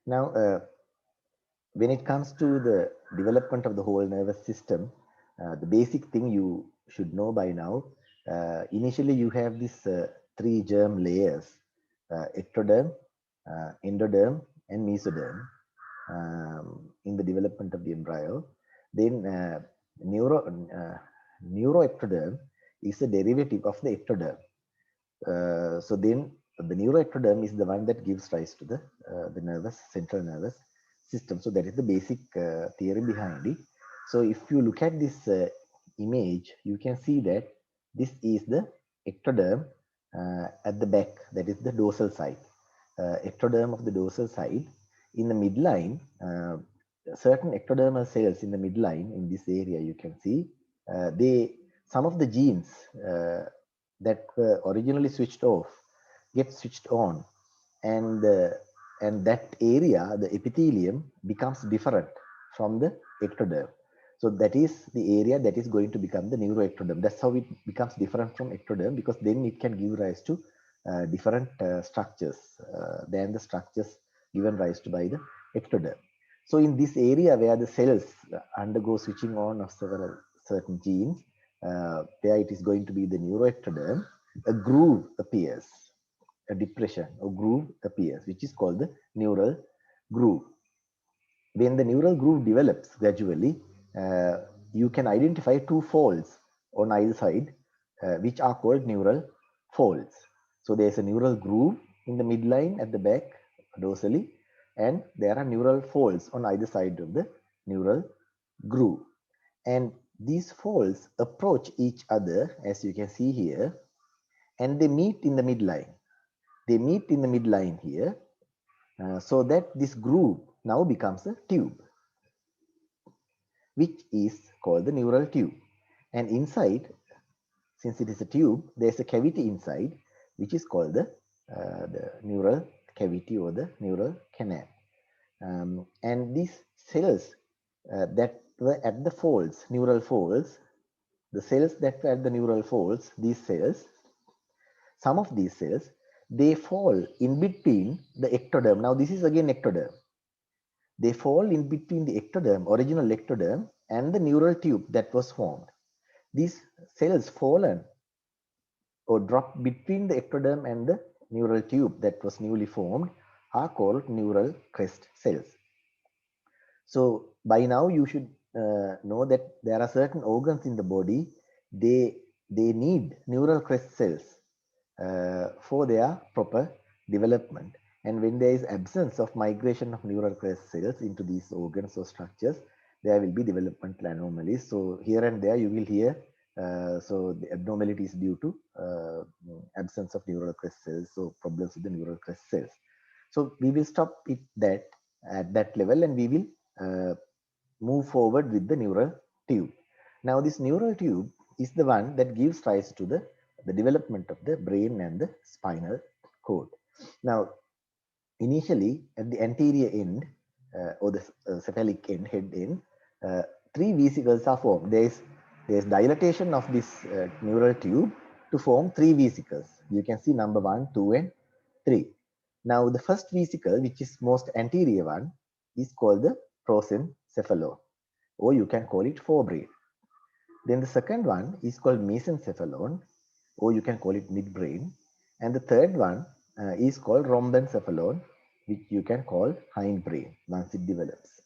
Now, when it comes to the development of the whole nervous system, the basic thing you should know by now, initially you have these three germ layers, ectoderm, endoderm, and mesoderm in the development of the embryo. Then neuroectoderm is a derivative of the ectoderm. So then the neuroectoderm is the one that gives rise to the central nervous system. So that is the basic theory behind it. So if you look at this image, you can see that this is the ectoderm at the back, that is the dorsal side. Ectoderm of the dorsal side. In the midline, certain ectodermal cells in the midline, in this area you can see, some of the genes that were originally switched off get switched on, and that area, the epithelium, becomes different from the ectoderm. So that is the area that is going to become the neuroectoderm. That's how it becomes different from ectoderm, because then it can give rise to different structures than the structures given rise to by the ectoderm. So in this area where the cells undergo switching on of several certain genes, where it is going to be the neuroectoderm, a groove appears, a depression or groove appears, which is called the neural groove. When the neural groove develops gradually, you can identify two folds on either side, which are called neural folds. So there's a neural groove in the midline at the back, dorsally, and there are neural folds on either side of the neural groove. And these folds approach each other, as you can see here, and they meet in the midline. They meet in the midline here, so that this groove now becomes a tube, which is called the neural tube. And inside, since it is a tube, there's a cavity inside, which is called the neural cavity or the neural canal. And these cells that were at the folds, neural folds, the cells that were at the neural folds, these cells, some of these cells, they fall in between the ectoderm. Now this is again ectoderm. They fall in between the ectoderm, original ectoderm, and the neural tube that was formed. These cells fallen or drop between the ectoderm and the neural tube that was newly formed are called neural crest cells. So by now you should know that there are certain organs in the body, they need neural crest cells for their proper development. And when there is absence of migration of neural crest cells into these organs or structures, there will be developmental anomalies. So here and there you will hear, so the abnormality is due to absence of neural crest cells, so problems with the neural crest cells. So we will stop it at that level, and we will move forward with the neural tube. Now this neural tube is the one that gives rise to the development of the brain and the spinal cord. Now, initially at the anterior end or the cephalic end, head end, three vesicles are formed. There's dilatation of this neural tube to form three vesicles. You can see number 1, 2, and 3. Now, the first vesicle, which is most anterior one, is called the prosencephalon, or you can call it forebrain. Then the second one is called mesencephalon, or you can call it midbrain. And the third one is called rhombencephalon, which you can call hindbrain once it develops.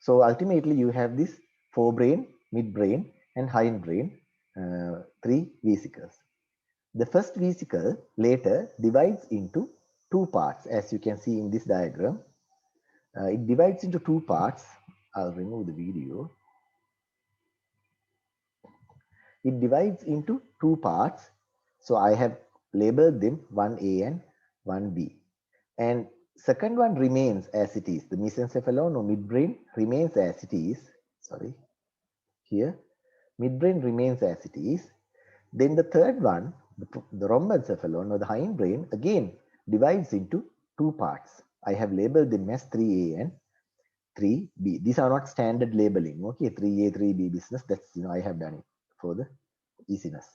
So ultimately you have this forebrain, midbrain, and hindbrain, three vesicles. The first vesicle later divides into two parts, as you can see in this diagram. It divides into two parts. I'll remove the video. It divides into two parts. So I have labeled them 1A and 1B. And second one remains as it is. The mesencephalon or midbrain remains as it is. Sorry, here. Midbrain remains as it is. Then the third one, the rhombencephalon or the hindbrain, again divides into two parts. I have labeled them as 3A and 3B. These are not standard labeling. Okay, 3A, 3B business. That's, I have done it for the easiness.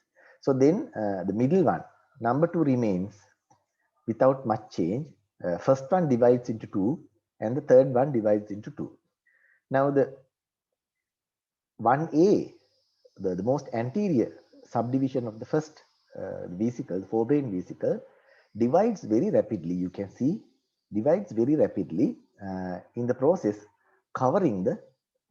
So then the middle one, number 2, remains without much change. First one divides into two, and the third one divides into two. Now the 1A, the most anterior subdivision of the first vesicle, the forebrain vesicle, divides very rapidly. You can see divides very rapidly in the process, covering the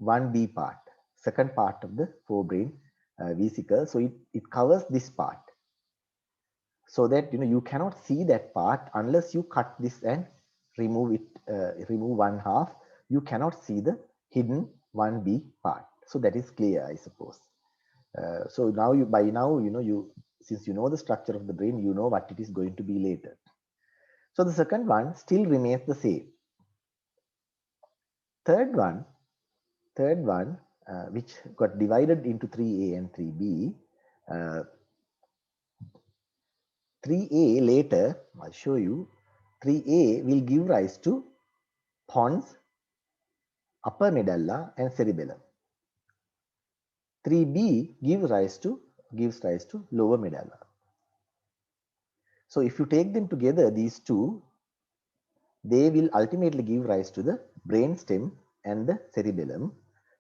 1B part, second part of the forebrain vesicle. So it covers this part, so that you cannot see that part unless you cut this and remove it, remove one half. You cannot see the hidden 1B part. So that is clear, I suppose. So now by now since you know the structure of the brain, you know what it is going to be later. So the second one still remains the same. Third one, which got divided into 3A and 3B. 3A later, I'll show you. 3A will give rise to pons, upper medulla, and cerebellum. 3B gives rise to lower medulla. So if you take them together, these two, they will ultimately give rise to the brainstem and the cerebellum.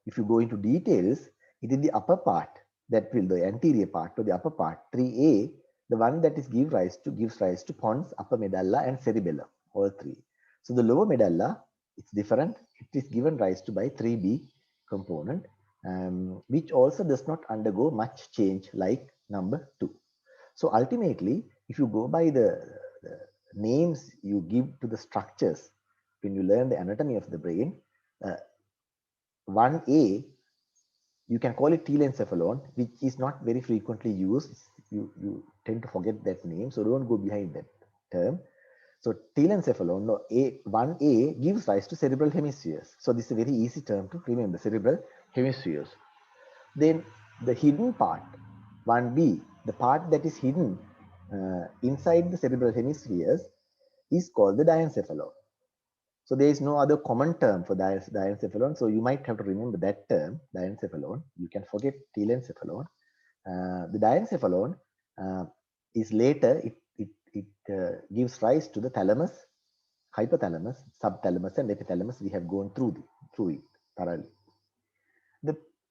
If you go into details, it is the upper part that will, the anterior part or the upper part, 3A, the one that is gives rise to pons, upper medulla, and cerebellum, all three. So the lower medulla, it's different. It is given rise to by 3B component, which also does not undergo much change like number 2. So ultimately, if you go by the names you give to the structures when you learn the anatomy of the brain, 1A, you can call it telencephalon, which is not very frequently used. You tend to forget that name, so don't go behind that term. So telencephalon, no, 1A gives rise to cerebral hemispheres. So this is a very easy term to remember, cerebral hemispheres. Then the hidden part, 1B, the part that is hidden inside the cerebral hemispheres, is called the diencephalon. So there is no other common term for diencephalon. So you might have to remember that term, diencephalon. You can forget telencephalon. The diencephalon is later, it gives rise to the thalamus, hypothalamus, subthalamus, and epithalamus. We have gone through it thoroughly.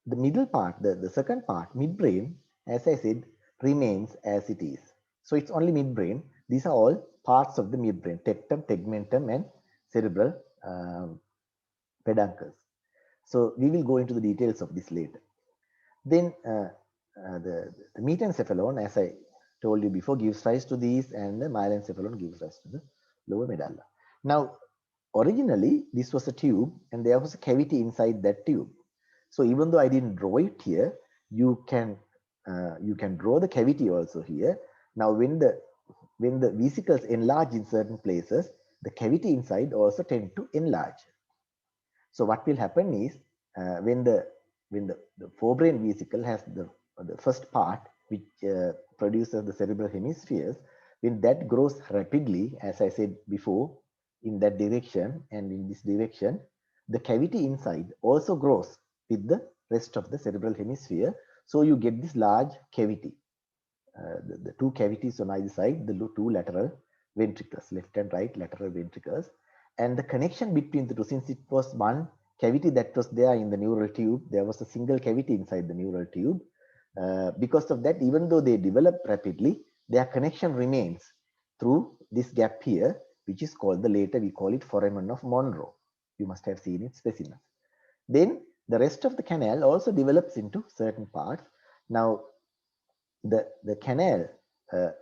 The middle part, the second part, midbrain, as I said, remains as it is. So it's only midbrain. These are all parts of the midbrain, tectum, tegmentum, and cerebral peduncles. So we will go into the details of this later. Then the metencephalon, as I told you before, gives rise to these, and the myelencephalon gives rise to the lower medulla. Now, originally, this was a tube, and there was a cavity inside that tube. So even though I didn't draw it here, you can draw the cavity also here. Now, when the vesicles enlarge in certain places, the cavity inside also tend to enlarge. So what will happen is when the forebrain vesicle has the first part, which produces the cerebral hemispheres, when that grows rapidly, as I said before, in that direction and in this direction, the cavity inside also grows with the rest of the cerebral hemisphere. So you get this large cavity, the two cavities on either side, the two lateral ventricles, left and right lateral ventricles. And the connection between the two, since it was one cavity that was there in the neural tube, there was a single cavity inside the neural tube. Because of that, even though they develop rapidly, their connection remains through this gap here, which is called, the later we call it foramen of Monro. You must have seen its specimens. Then the rest of the canal also develops into certain parts. Now, the canal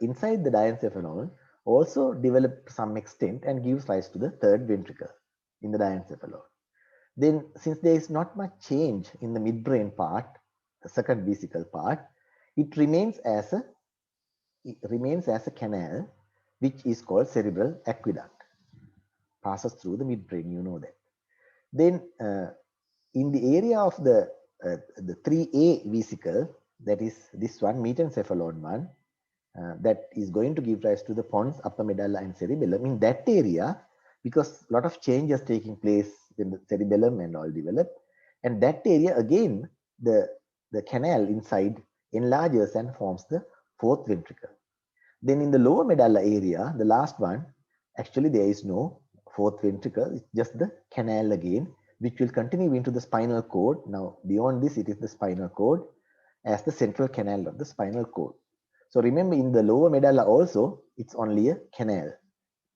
inside the diencephalon also develops to some extent and gives rise to the third ventricle in the diencephalon. Then, since there is not much change in the midbrain part, the second vesicle part, it remains as a canal, which is called cerebral aqueduct. Passes through the midbrain, you know that. Then, in the area of the 3A vesicle, that is this one, metencephalon one, that is going to give rise to the pons, upper medulla, and cerebellum. In that area, because a lot of change is taking place in the cerebellum and all develop, and that area again, the canal inside enlarges and forms the fourth ventricle. Then in the lower medulla area, the last one, actually there is no fourth ventricle is just the canal again, which will continue into the spinal cord. Now, beyond this, it is the spinal cord as the central canal of the spinal cord. So remember, in the lower medulla also, it's only a canal.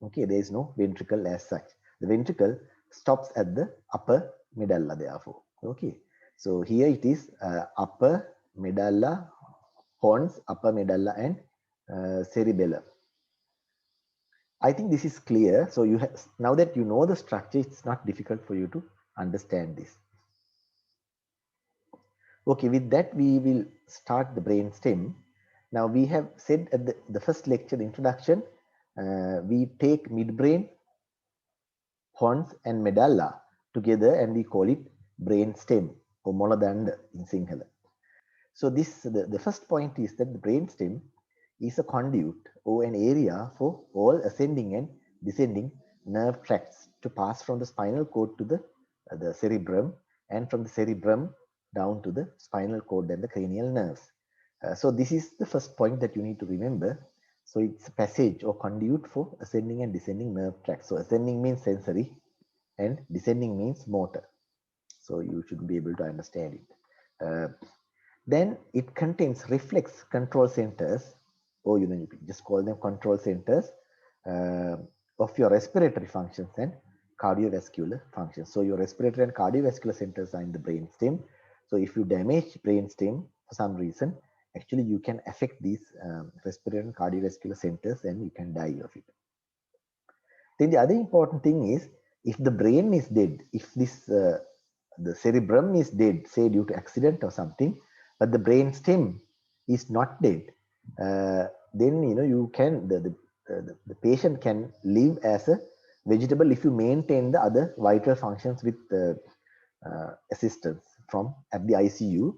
Okay, there is no ventricle as such. The ventricle stops at the upper medulla, therefore. Okay, so here it is upper medulla, pons, upper medulla, and cerebellum. I think this is clear. So you have, now that you know the structure, it's not difficult for you to understand this. Okay, with that we will start the brainstem. Now we have said at the first lecture, the introduction, we take midbrain, pons and medulla together and we call it brainstem or moladanda in Sinhala. So this the first point is that the brainstem is a conduit or an area for all ascending and descending nerve tracts to pass from the spinal cord to the cerebrum, and from the cerebrum down to the spinal cord and the cranial nerves. So this is the first point that you need to remember. So it's a passage or conduit for ascending and descending nerve tracts. So ascending means sensory and descending means motor. So you should be able to understand it. Then it contains reflex control centers, or you just call them control centers of your respiratory functions and cardiovascular functions. So your respiratory and cardiovascular centers are in the brainstem. So if you damage brainstem for some reason, actually you can affect these respiratory and cardiovascular centers and you can die of it. Then the other important thing is, if the brain is dead, if this the cerebrum is dead, say due to accident or something, but the brain stem is not dead, then you can the patient can live as a vegetable if you maintain the other vital functions with assistance from at the ICU.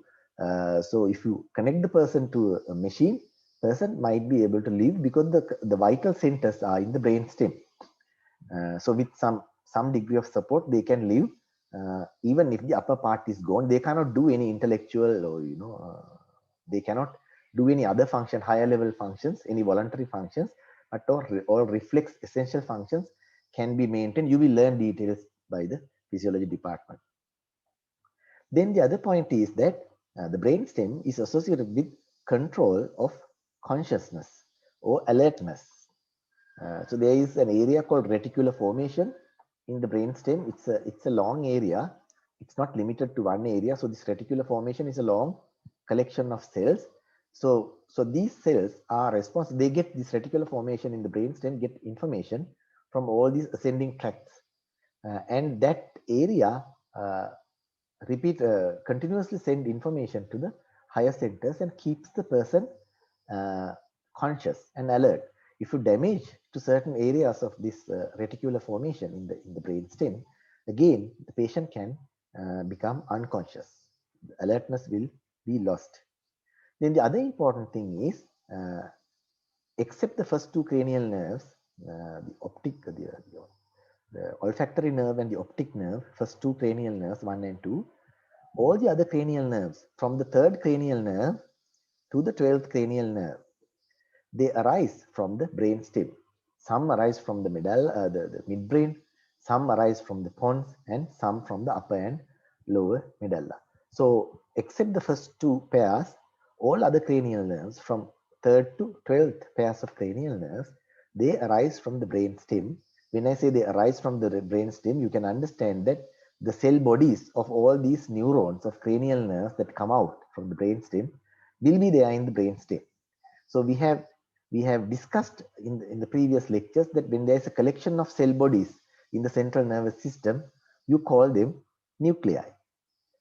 So if you connect the person to a machine, person might be able to live because the vital centers are in the brain stem. So with some degree of support, they can live even if the upper part is gone. They cannot do any intellectual or they cannot do any other function, higher level functions, any voluntary functions, but all reflex essential functions can be maintained. You will learn details by the physiology department. Then the other point is that the brainstem is associated with control of consciousness or alertness. So there is an area called reticular formation in the brainstem. It's a long area. It's not limited to one area. So this reticular formation is a long collection of cells. So these cells are responsible. They get this reticular formation in the brainstem, get information from all these ascending tracts, and that area continuously send information to the higher centers and keeps the person conscious and alert. If you damage to certain areas of this reticular formation in the brain stem, again the patient can become unconscious. The alertness will be lost. Then the other important thing is, except the first two cranial nerves, the olfactory nerve and the optic nerve, first two cranial nerves, 1 and 2, all the other cranial nerves from the third cranial nerve to the 12th cranial nerve, they arise from the brain stem. Some arise from the medulla, the midbrain, some arise from the pons, and some from the upper and lower medulla. So except the first two pairs, all other cranial nerves from 3rd to 12th pairs of cranial nerves, they arise from the brain stem. When I say they arise from the brain stem, you can understand that the cell bodies of all these neurons of cranial nerves that come out from the brain stem will be there in the brain stem. So we have discussed in the previous lectures that when there is a collection of cell bodies in the central nervous system, you call them nuclei.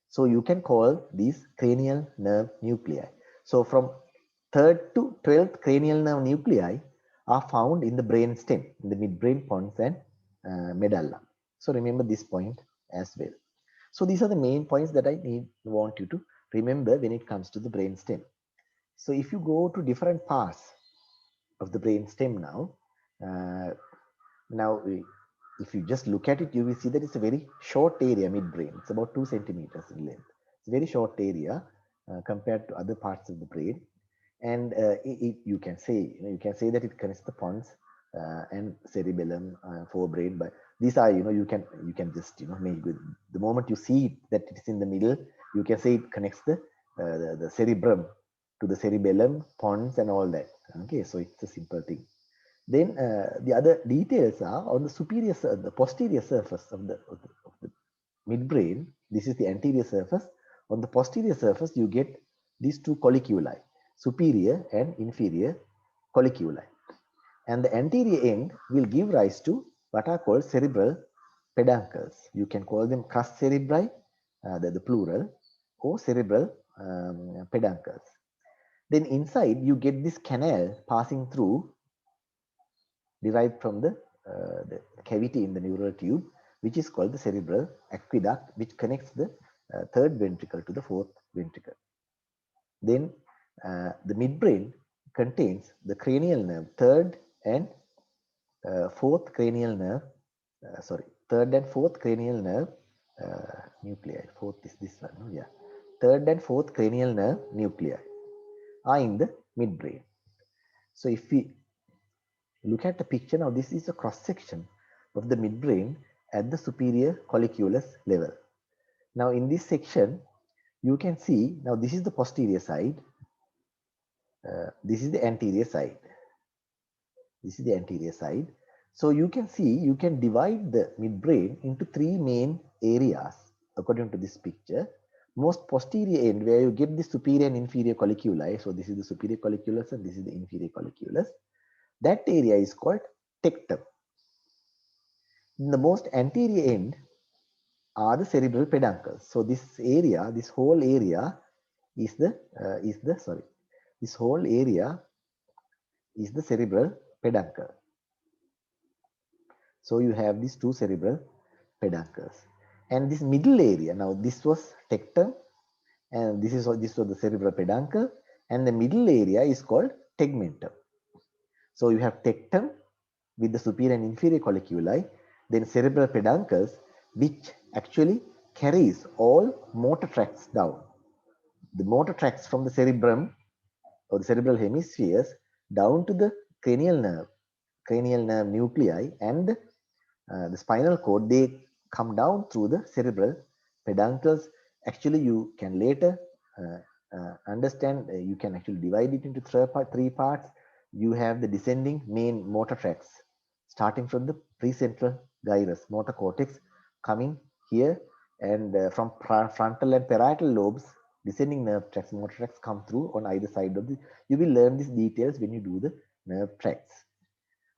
So you can call these cranial nerve nuclei. So from 3rd to 12th cranial nerve nuclei are found in the brain stem, in the midbrain, pons, and medulla. So remember this point as well. So these are the main points that I want you to remember when it comes to the brain stem. So if you go to different parts of the brain stem now, if you just look at it, you will see that it's a very short area, midbrain. It's about 2 centimeters in length. It's a very short area compared to other parts of the brain. And you can say that it connects the pons and cerebellum, forebrain, these are, you can just, make with the moment you see it, that it is in the middle, you can say it connects the cerebrum to the cerebellum, pons, and all that. Okay, so it's a simple thing. Then the other details are on the the posterior surface of the midbrain. This is the anterior surface. On the posterior surface, you get these two colliculi, superior and inferior colliculi. And the anterior end will give rise to what are called cerebral peduncles. You can call them cus cerebri, the plural, or cerebral peduncles. Then inside you get this canal passing through, derived from the cavity in the neural tube, which is called the cerebral aqueduct, which connects the third ventricle to the fourth ventricle. Then the midbrain contains the cranial nerve, third and fourth cranial nerve, third and fourth cranial nerve nuclei. Fourth is this one, no? Yeah. Third and fourth cranial nerve nuclei are in the midbrain. So if we look at the picture now, this is a cross section of the midbrain at the superior colliculus level. Now in this section, you can see, now this is the posterior side, this is the anterior side. This is the anterior side. So you can see, you can divide the midbrain into three main areas according to this picture. Most posterior end, where you get the superior and inferior colliculi. So this is the superior colliculus and this is the inferior colliculus. That area is called tectum. In the most anterior end are the cerebral peduncles. So this area, this whole area is the this whole area is the cerebral peduncle. So you have these two cerebral peduncles, and this middle area. Now this was tectum, and this was the cerebral peduncle, and the middle area is called tegmentum. So you have tectum with the superior and inferior colliculi, then cerebral peduncles, which actually carries all motor tracts down. The motor tracts from the cerebrum or the cerebral hemispheres down to the cranial nerve nuclei, and the spinal cord, they come down through the cerebral peduncles. Actually, you can later understand, you can actually divide it into three parts. You have the descending main motor tracts, starting from the precentral gyrus, motor cortex, coming here, and from frontal and parietal lobes, descending nerve tracts, motor tracts come through on either side of the. You will learn these details when you do the nerve tracts.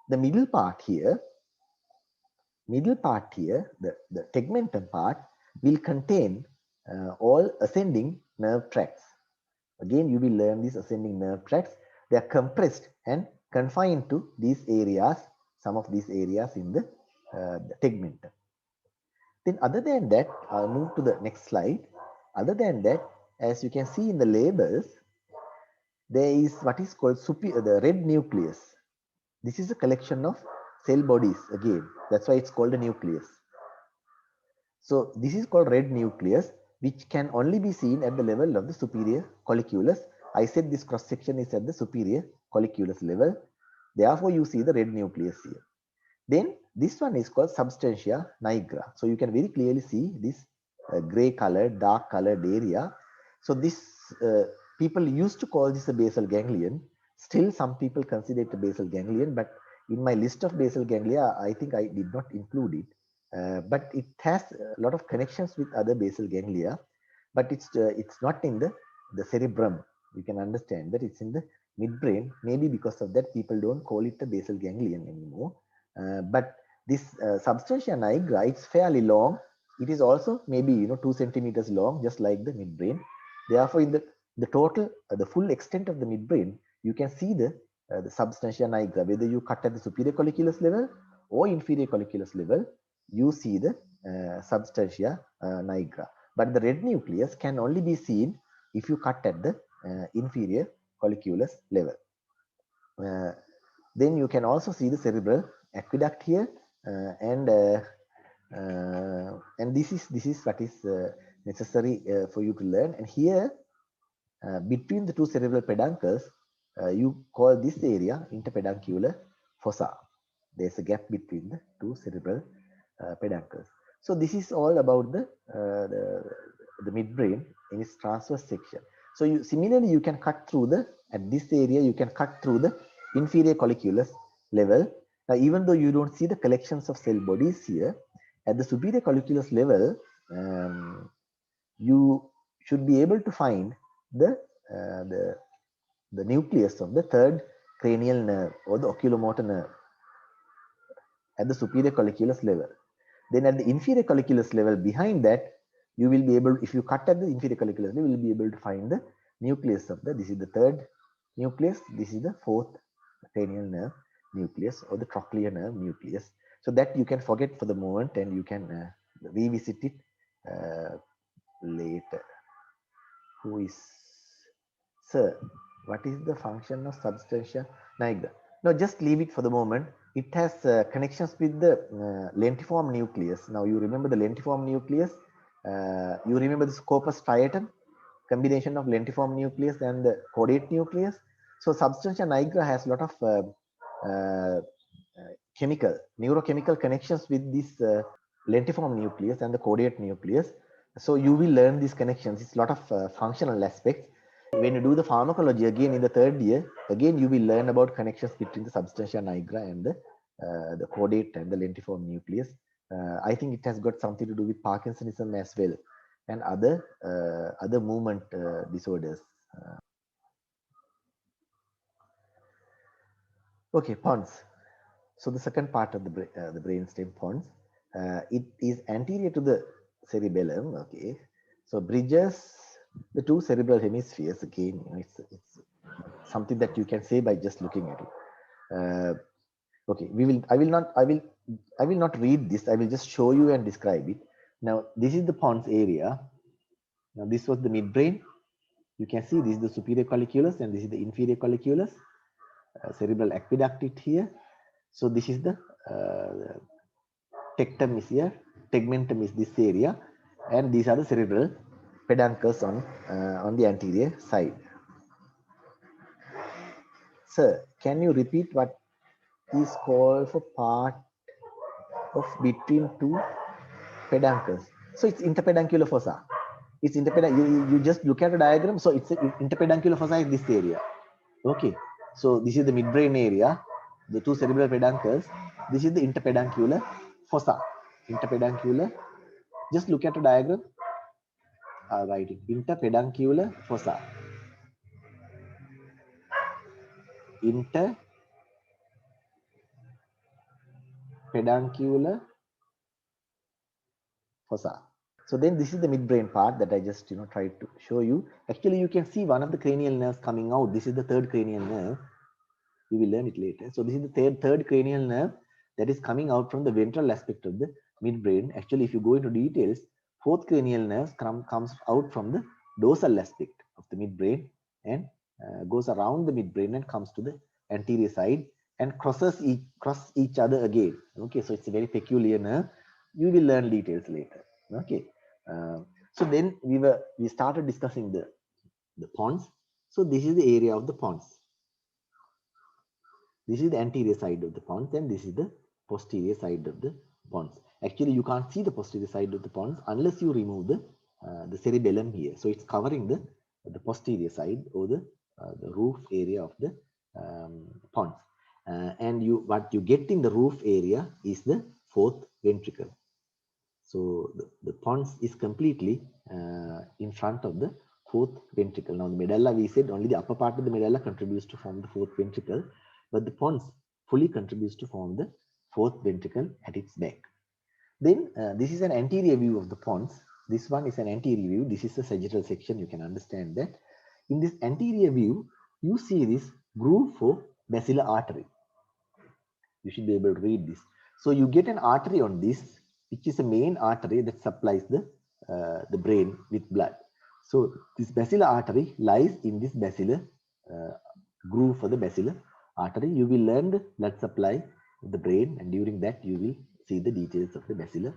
The middle part here, the tegmentum part, will contain all ascending nerve tracts. Again, you will learn these ascending nerve tracts. They are compressed and confined to these areas, some of these areas in the tegmentum. Then other than that, I'll move to the next slide. Other than that, as you can see in the labels, there is what is called the red nucleus. This is a collection of cell bodies again. That's why it's called a nucleus. So this is called red nucleus, which can only be seen at the level of the superior colliculus. I said this cross section is at the superior colliculus level. Therefore, you see the red nucleus here. Then this one is called substantia nigra. So you can very clearly see this gray colored, dark colored area. So this people used to call this a basal ganglion. Still, some people consider it a basal ganglion, but in my list of basal ganglia, I think I did not include it. But it has a lot of connections with other basal ganglia, but it's not in the cerebrum. You can understand that it's in the midbrain. Maybe because of that, people don't call it a basal ganglion anymore. But this substantia nigra, it's fairly long. It is also maybe 2 centimeters long, just like the midbrain. Therefore, in the total, the full extent of the midbrain, you can see the substantia nigra. Whether you cut at the superior colliculus level or inferior colliculus level, you see the substantia nigra. But the red nucleus can only be seen if you cut at the inferior colliculus level. Then you can also see the cerebral aqueduct here, and this is what is necessary for you to learn. And here, between the two cerebral peduncles, you call this area interpeduncular fossa. There's a gap between the two cerebral peduncles. So this is all about the midbrain in its transverse section. So similarly you can cut through at this area you can cut through the inferior colliculus level. Now even though you don't see the collections of cell bodies here, at the superior colliculus level you should be able to find the nucleus of the third cranial nerve or the oculomotor nerve at the superior colliculus level. Then at the inferior colliculus level behind that, you will be able, if you cut at the inferior colliculus level, you will be able to find the nucleus of this is the third nucleus, this is the fourth cranial nerve nucleus or the trochlear nerve nucleus. So that you can forget for the moment and you can revisit it later. Who is Sir? What is the function of substantia nigra? Now just leave it for the moment. It has connections with the lentiform nucleus. Now you remember the lentiform nucleus. You remember this corpus striatum, combination of lentiform nucleus and the caudate nucleus. So substantia nigra has a lot of neurochemical connections with this lentiform nucleus and the caudate nucleus. So you will learn these connections. It's a lot of functional aspects. When you do the pharmacology again in the third year, again you will learn about connections between the substantia nigra and the caudate and the lentiform nucleus. I think it has got something to do with Parkinsonism as well and other movement disorders. Okay, pons. So the second part of the brainstem pons, it is anterior to the cerebellum. Okay, so bridges the two cerebral hemispheres. Again, it's something that you can say by just looking at it. Okay, I will not read this. I will just show you and describe it. Now this is the pons area. Now this was the midbrain. You can see this is the superior colliculus and this is the inferior colliculus. Cerebral aqueduct it here. So this is the tectum is here, tegmentum is this area, and these are the cerebral peduncles on the anterior side. Sir, can you repeat what is called for part of between two peduncles? So it's interpeduncular fossa. It's you just look at a diagram. So it's interpeduncular fossa is this area. Okay. So this is the midbrain area, the two cerebral peduncles. This is the interpeduncular fossa. Interpeduncular. Just look at a diagram. Write it. Interpeduncular fossa. Interpeduncular fossa. So then this is the midbrain part that I just tried to show you. Actually, you can see one of the cranial nerves coming out. This is the third cranial nerve. You will learn it later. So this is the third cranial nerve that is coming out from the ventral aspect of the midbrain. Actually, if you go into details, fourth cranial nerve comes out from the dorsal aspect of the midbrain and goes around the midbrain and comes to the anterior side and cross each other again. Okay, so it's a very peculiar nerve. You will learn details later. Okay, so then we started discussing the pons. So this is the area of the pons. This is the anterior side of the pons and this is the posterior side of the pons. Actually, you can't see the posterior side of the pons unless you remove the cerebellum here. So it's covering the posterior side or the roof area of the pons. And what you get in the roof area is the fourth ventricle. So the pons is completely in front of the fourth ventricle. Now the medulla, we said only the upper part of the medulla contributes to form the fourth ventricle, but the pons fully contributes to form the fourth ventricle at its back. Then this is an anterior view of the pons. This one is an anterior view. This is the sagittal section. You can understand that. In this anterior view, you see this groove for basilar artery. You should be able to read this. So you get an artery on this, which is a main artery that supplies the brain with blood. So this basilar artery lies in this basilar groove for the basilar artery. You will learn the blood supply of the brain, and during that you will see the details of the basilar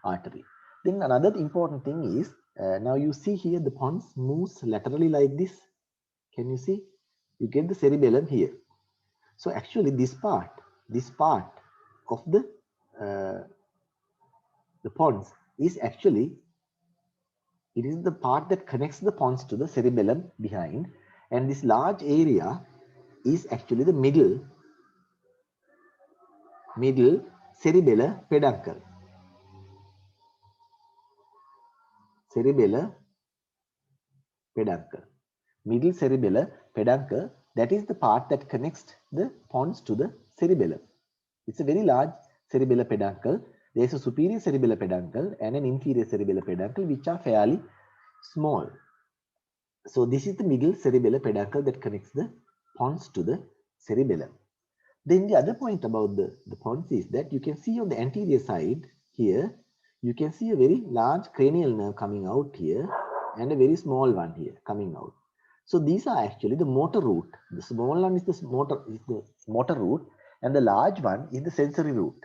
artery. Then another important thing is, now you see here the pons moves laterally like this. Can you see? You get the cerebellum here. So actually this part of the the pons is actually, it is the part that connects the pons to the cerebellum behind, and this large area is actually the middle cerebellar peduncle. Cerebellar peduncle. Middle cerebellar peduncle, that is the part that connects the pons to the cerebellum. It's a very large cerebellar peduncle. There is a superior cerebellar peduncle and an inferior cerebellar peduncle, which are fairly small. So this is the middle cerebellar peduncle that connects the pons to the cerebellum. Then the other point about the pons is that you can see on the anterior side here, you can see a very large cranial nerve coming out here and a very small one here coming out. So these are actually the motor root. The small one is the motor root, and the large one is the sensory root.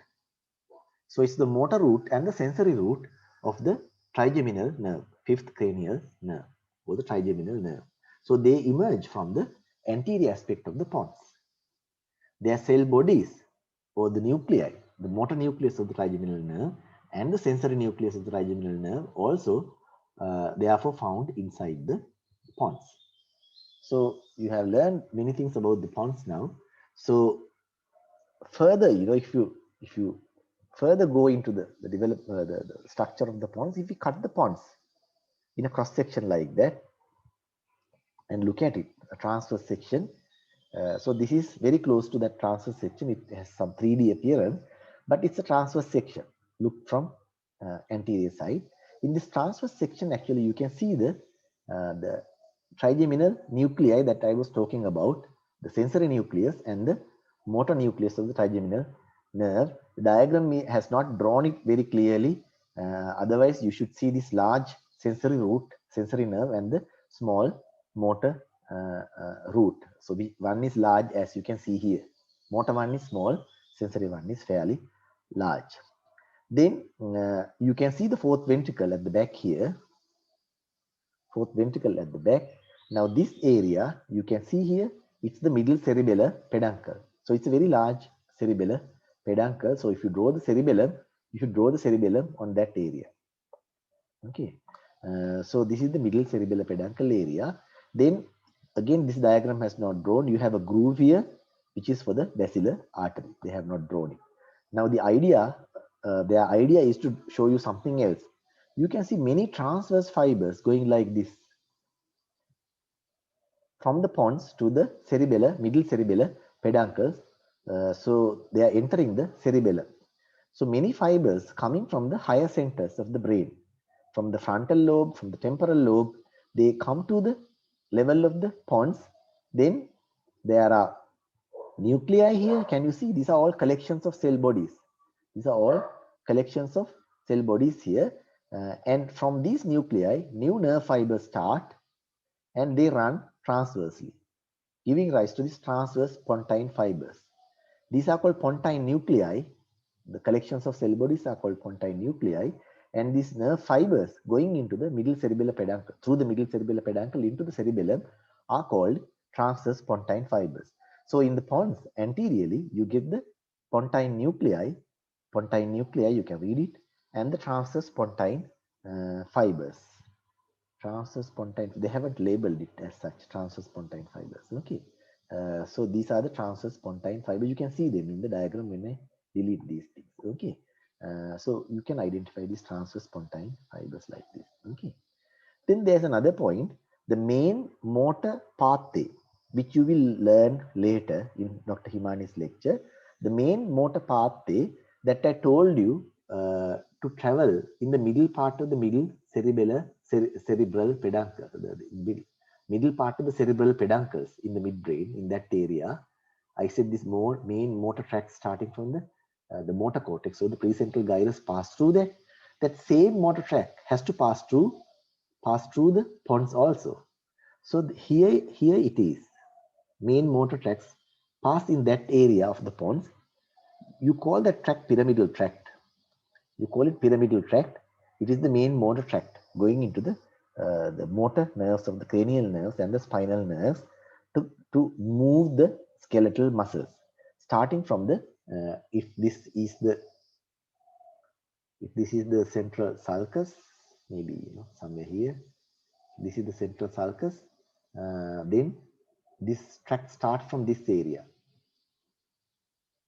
So it's the motor root and the sensory root of the trigeminal nerve, fifth cranial nerve, or the trigeminal nerve. So they emerge from the anterior aspect of the pons. Their cell bodies, or the nuclei, the motor nucleus of the trigeminal nerve and the sensory nucleus of the trigeminal nerve, also therefore found inside the pons. So you have learned many things about the pons now. So further, if you further go into the structure of the pons, if we cut the pons in a cross section like that and look at it, a transverse section. So this is very close to that transverse section. It has some 3D appearance, but it's a transverse section. Look from anterior side. In this transverse section, actually, you can see the trigeminal nuclei that I was talking about, the sensory nucleus and the motor nucleus of the trigeminal nerve. The diagram has not drawn it very clearly. Otherwise, you should see this large sensory root, sensory nerve, and the small motor root. So one is large, as you can see here. Motor one is small, sensory one is fairly large. Then you can see the fourth ventricle at the back here. Fourth ventricle at the back. Now this area you can see here, it's the middle cerebellar peduncle. So it's a very large cerebellar peduncle. So if you draw the cerebellum, you should draw the cerebellum on that area. Okay. So this is the middle cerebellar peduncle area. Then again, this diagram has not drawn. You have a groove here, which is for the basilar artery. They have not drawn it. Now the idea, their idea is to show you something else. You can see many transverse fibers going like this from the pons to the cerebellar, middle cerebellar peduncles. So they are entering the cerebellum. So many fibers coming from the higher centers of the brain, from the frontal lobe, from the temporal lobe, they come to the level of the pons. Then there are nuclei here. Can you see? These are all collections of cell bodies. These are all collections of cell bodies here. And from these nuclei, new nerve fibers start and they run transversely, giving rise to these transverse pontine fibers. These are called pontine nuclei. The collections of cell bodies are called pontine nuclei, and these nerve fibers going into the middle cerebellar peduncle, through the middle cerebellar peduncle into the cerebellum, are called transverse pontine fibers. So in the pons anteriorly, you get the pontine nuclei, you can read it, and the transverse pontine fibers. Transverse pontine, they haven't labeled it as such, transverse pontine fibers. Okay. So these are the transverse pontine fibers. You can see them in the diagram when I delete these things. Okay. So you can identify these transverse pontine fibers like this. Okay. Then there's another point, the main motor pathway, which you will learn later in Dr. Himani's lecture. The main motor pathway that I told you to travel in the middle part of the middle cerebral peduncle, the middle part of the cerebral peduncles in the midbrain, in that area. I said this main motor tract starting from the motor cortex, so the precentral gyrus pass through that. That same motor tract has to pass through the pons also. So here it is. Main motor tracts pass in that area of the pons. You call that tract pyramidal tract. You call it pyramidal tract. It is the main motor tract going into the motor nerves of the cranial nerves and the spinal nerves to move the skeletal muscles. Starting from the, if this is the If this is the central sulcus, maybe somewhere here, this is the central sulcus, then this tract starts from this area,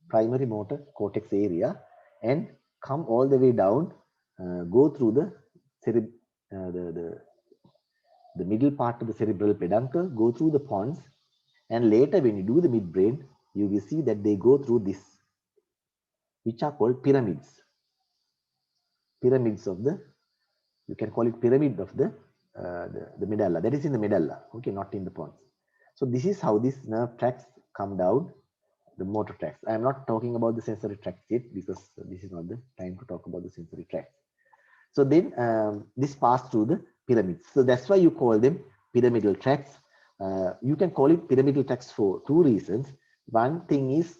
primary motor cortex area, and come all the way down, go through the the middle part of the cerebral peduncle, go through the pons, and later when you do the midbrain, you will see that they go through this, which are called pyramids. Pyramids of the, you can call it pyramid of the medulla. That is in the medulla, okay, not in the pons. So this is how these nerve tracts come down, the motor tracts. I am not talking about the sensory tracts yet because this is not the time to talk about the sensory tracts. So then this pass through the pyramids. So that's why you call them pyramidal tracts. You can call it pyramidal tracts for two reasons. One thing is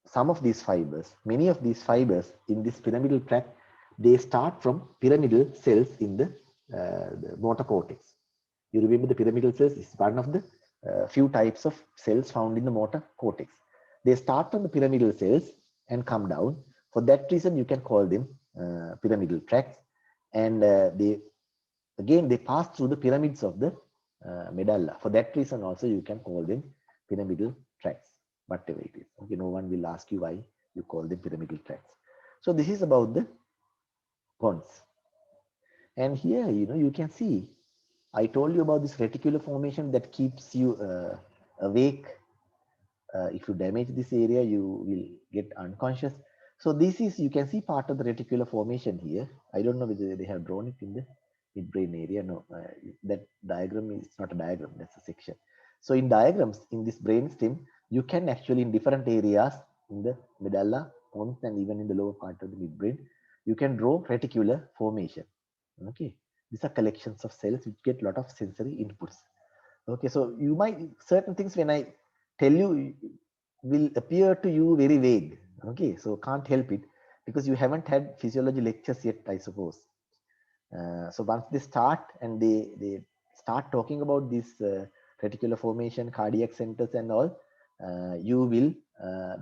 some of these fibers, many of these fibers in this pyramidal tract, they start from pyramidal cells in the motor cortex. You remember the pyramidal cells is one of the few types of cells found in the motor cortex. They start from the pyramidal cells and come down. For that reason, you can call them pyramidal tracts. And they pass through the pyramids of the medulla. For that reason, also you can call them pyramidal tracts, whatever it is. Okay, no one will ask you why you call them pyramidal tracts. So this is about the pons. And here, you can see, I told you about this reticular formation that keeps you awake. If you damage this area, you will get unconscious. So this is, you can see part of the reticular formation here. I don't know whether they have drawn it in the midbrain area. No, that diagram is not a diagram, that's a section. So in diagrams, in this brainstem, you can actually in different areas in the medulla, pons, and even in the lower part of the midbrain, you can draw reticular formation. Okay, these are collections of cells which get a lot of sensory inputs. Okay, so you might, certain things when I tell you will appear to you very vague. Okay, so can't help it because you haven't had physiology lectures yet, I suppose. So once they start and they start talking about this reticular formation, cardiac centers and all, you will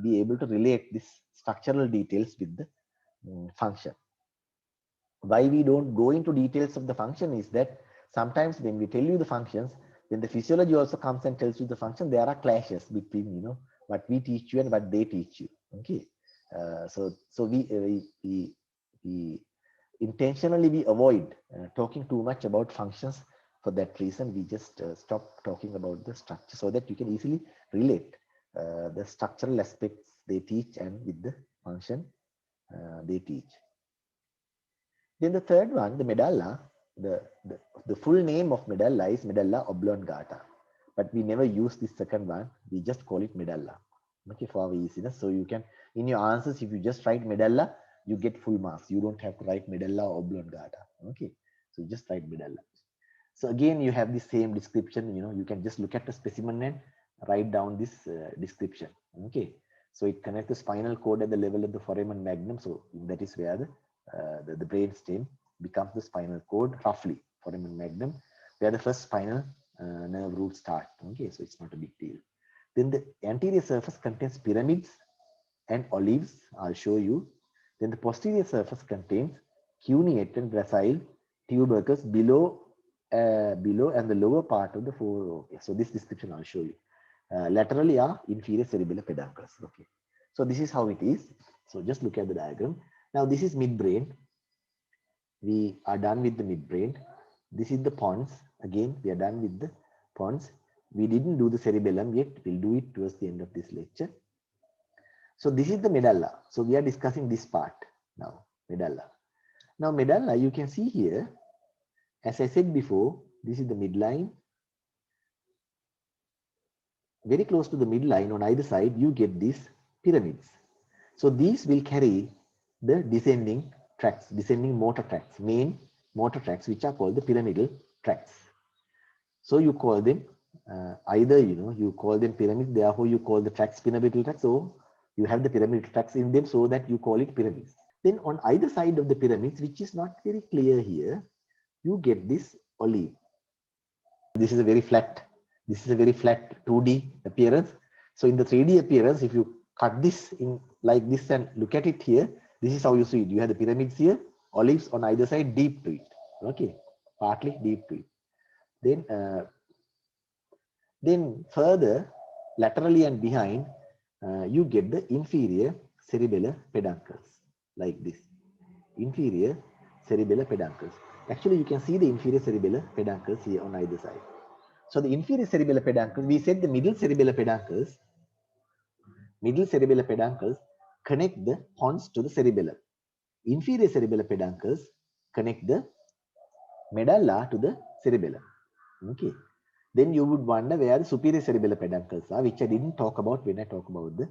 be able to relate this structural details with the function. Why we don't go into details of the function is that sometimes when we tell you the functions, when the physiology also comes and tells you the function, there are clashes between what we teach you and what they teach you. Okay, so we intentionally we avoid talking too much about functions. For that reason, we just stop talking about the structure so that you can easily relate the structural aspects they teach and with the function they teach. Then the third one, the medulla, the full name of medulla is medulla oblongata, but we never use this second one. We just call it medulla. Okay, for our easiness. So you can, in your answers, if you just write medulla, you get full marks. You don't have to write medulla oblongata. Okay, so you just write medulla. So again, you have the same description. You can just look at the specimen and write down this description. Okay, so it connects the spinal cord at the level of the foramen magnum. So that is where the brainstem becomes the spinal cord, roughly foramen magnum, where the first spinal nerve roots start. Okay, so it's not a big deal. Then the anterior surface contains pyramids and olives. I'll show you. Then the posterior surface contains cuneate and gracile tubercles below and the lower part of the forelobe. Okay, so this description I'll show you. Laterally are inferior cerebellar peduncles. Okay, so this is how it is. So just look at the diagram. Now this is midbrain. We are done with the midbrain. This is the pons. Again, we are done with the pons. We didn't do the cerebellum yet. We'll do it towards the end of this lecture. So this is the medulla. So we are discussing this part now, medulla. Now medulla, you can see here, as I said before, this is the midline. Very close to the midline on either side, you get these pyramids. So these will carry the descending tracts, descending motor tracts, main motor tracts, which are called the pyramidal tracts. So you call them either, you call them pyramids, therefore you call the tracts pyramidal tracts, so you have the pyramidal tracts in them so that you call it pyramids. Then on either side of the pyramids, which is not very clear here, you get this olive. This is a very flat 2D appearance. So in the 3D appearance, if you cut this in like this and look at it here, This is how you see it. You have the pyramids here, olives on either side, deep to it. Okay, partly deep to it. Then further, laterally and behind, you get the inferior cerebellar peduncles, like this. Inferior cerebellar peduncles. Actually, you can see the inferior cerebellar peduncles here on either side. So the inferior cerebellar peduncles, we said the middle cerebellar peduncles connect the pons to the cerebellum. Inferior cerebellar peduncles connect the medulla to the cerebellum. Okay. Then you would wonder where the superior cerebellar peduncles are, which I didn't talk about when I talk about the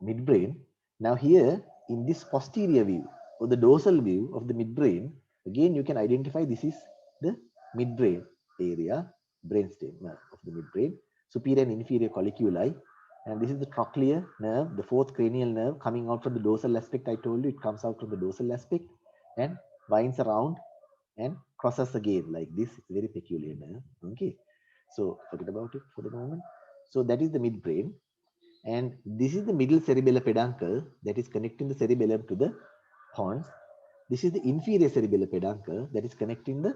midbrain. Now here in this posterior view or the dorsal view of the midbrain, again you can identify this is the midbrain area, brainstem of the midbrain, superior and inferior colliculi, and this is the trochlear nerve, the fourth cranial nerve coming out from the dorsal aspect. I told you it comes out from the dorsal aspect and winds around and crosses again like this. It's very peculiar nerve. Okay, so forget about it for the moment. So that is the midbrain, and this is the middle cerebellar peduncle that is connecting the cerebellum to the pons. This is the inferior cerebellar peduncle that is connecting the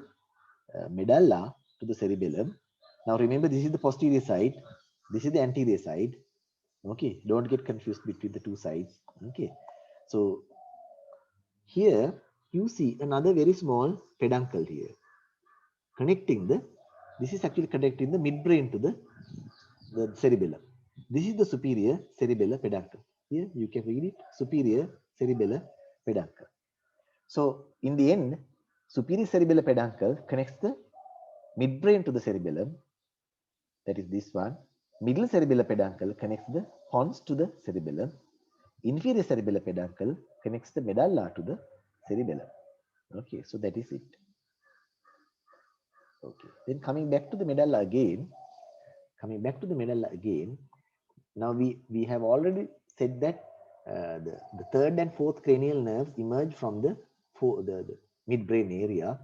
medulla to the cerebellum. Now remember, this is the posterior side, this is the anterior side. Okay, don't get confused between the two sides. Okay, so here you see another very small peduncle here connecting the, this is actually connecting the midbrain to the cerebellum. This is the superior cerebellar peduncle. Here you can read it, superior cerebellar peduncle. So in the end, superior cerebellar peduncle connects the midbrain to the cerebellum, that is this one. Middle cerebellar peduncle connects the pons to the cerebellum. Inferior cerebellar peduncle connects the medulla to the cerebellum. Okay, so that is it. Okay, then coming back to the medulla again. Now we have already said that the third and fourth cranial nerves emerge from the midbrain area.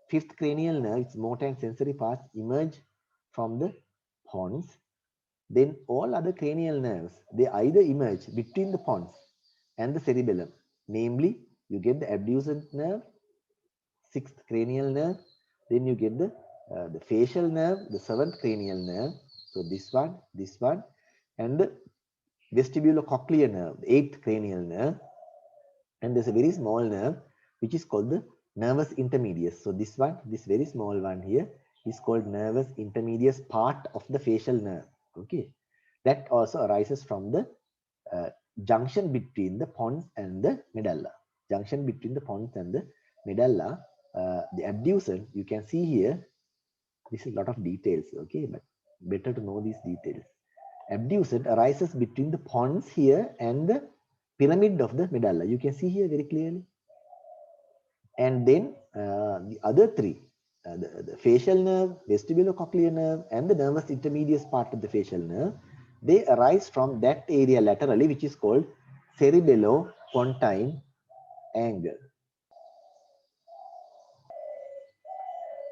Fifth cranial nerve, its motor and sensory parts, emerge from the pons. Then all other cranial nerves, they either emerge between the pons and the cerebellum. Namely, you get the abducent nerve, sixth cranial nerve. Then you get the facial nerve, the seventh cranial nerve. So this one, and the vestibulocochlear nerve, the eighth cranial nerve. And there's a very small nerve which is called the nervus intermedius. So this one, this very small one here, is called nervus intermedius, part of the facial nerve. Okay, that also arises from the junction between the pons and the medulla. Junction between the pons and the medulla. The abducent, you can see here. This is a lot of details. Okay, but better to know these details. Abducent arises between the pons here and the pyramid of the medulla. You can see here very clearly. And then the other three, the facial nerve, vestibulocochlear nerve, and the nervus intermedius part of the facial nerve, they arise from that area laterally, which is called cerebello-pontine angle.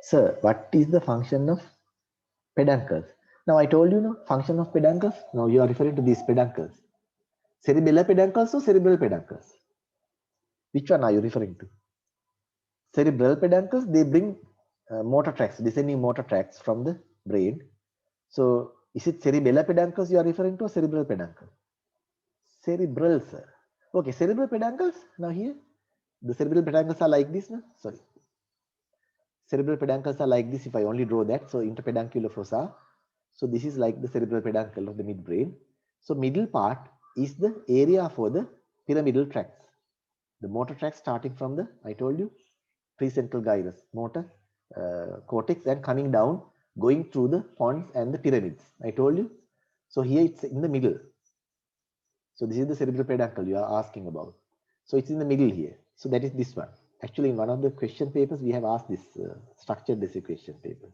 Sir, what is the function of peduncles? Now I told you, no, function of peduncles. Now you are referring to these peduncles. Cerebellar peduncles or cerebral peduncles? Which one are you referring to? Cerebral peduncles, they bring motor tracts, descending motor tracts from the brain. So is it cerebellar peduncles you are referring to or cerebral peduncles? Cerebral, sir. Okay, cerebral peduncles. Now here, the cerebral peduncles are like this. No? Sorry. Cerebral peduncles are like this if I only draw that. So interpeduncular fossa. So this is like the cerebral peduncle of the midbrain. So middle part is the area for the pyramidal tracts. The motor tracts starting from the, I told you, precentral gyrus, motor cortex, and coming down, going through the pons and the pyramids. I told you. So here it's in the middle. So this is the cerebral peduncle you are asking about. So it's in the middle here. So that is this one. Actually, in one of the question papers, we have asked this structured question papers.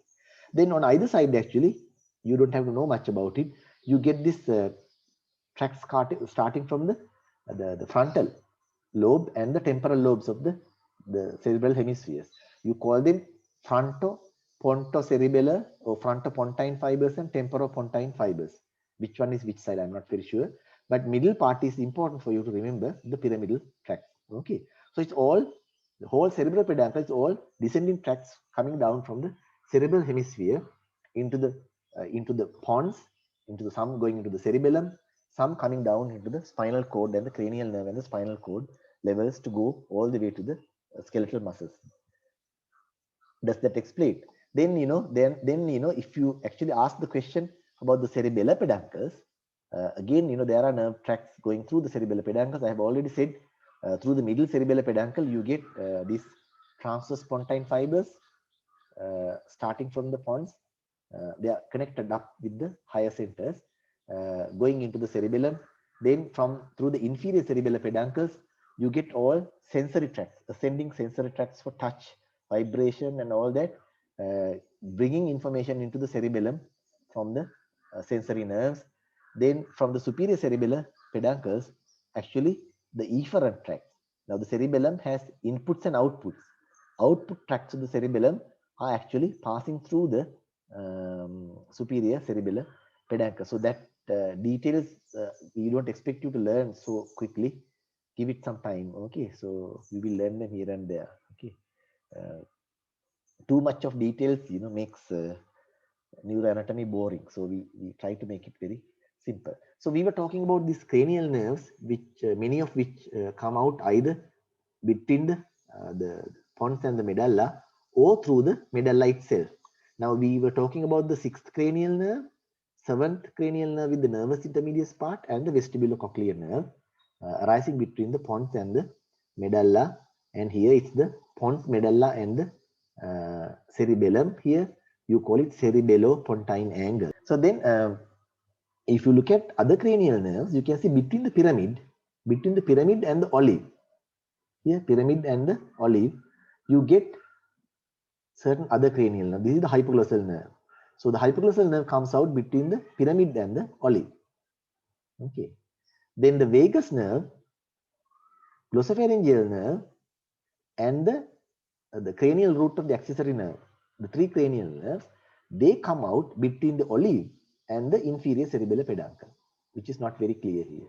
Then on either side, actually, you don't have to know much about it. You get this tracts starting from the frontal lobe and the temporal lobes of the cerebral hemispheres. You call them frontopontocerebellar or frontopontine fibers and temporopontine fibers. Which one is which side? I'm not very sure. but middle part is important for you to remember the pyramidal tract. Okay, so it's all the whole cerebral peduncle is all descending tracts coming down from the cerebral hemisphere into the pons, into the some going into the cerebellum, some coming down into the spinal cord and the cranial nerve and the spinal cord levels to go all the way to the skeletal muscles. Does that explain? Then if you actually ask the question about the cerebellar peduncles, again there are nerve tracts going through the cerebellar peduncles. I have already said through the middle cerebellar peduncle you get these transverse pontine fibers starting from the pons. They are connected up with the higher centers going into the cerebellum. Then from through the inferior cerebellar peduncles you get all sensory tracts, ascending sensory tracts for touch, vibration and all that, bringing information into the cerebellum from the sensory nerves. Then from the superior cerebellar peduncles, actually the efferent tracts. Now the cerebellum has inputs and outputs. Output tracts of the cerebellum are actually passing through the superior cerebellar peduncle. So that details we don't expect you to learn so quickly. Give it some time. Okay, so we will learn them here and there. Okay, too much of details makes neuroanatomy boring, so we try to make it very simple. So we were talking about these cranial nerves, which many of which come out either between the pons and the medulla or through the medulla itself. Now we were talking about the sixth cranial nerve, seventh cranial nerve with the nervous intermediate part, and the vestibulocochlear nerve arising between the pons and the medulla. And here it's the pons, medulla, and the cerebellum. Here you call it cerebello-pontine angle. So then if you look at other cranial nerves, you can see between the pyramid and the olive, here pyramid and the olive, you get certain other cranial nerve. This is the hypoglossal nerve. So the hypoglossal nerve comes out between the pyramid and the olive. Okay. Then the vagus nerve, glossopharyngeal nerve, and the cranial root of the accessory nerve, the three cranial nerves, they come out between the olive and the inferior cerebellar peduncle, which is not very clear here.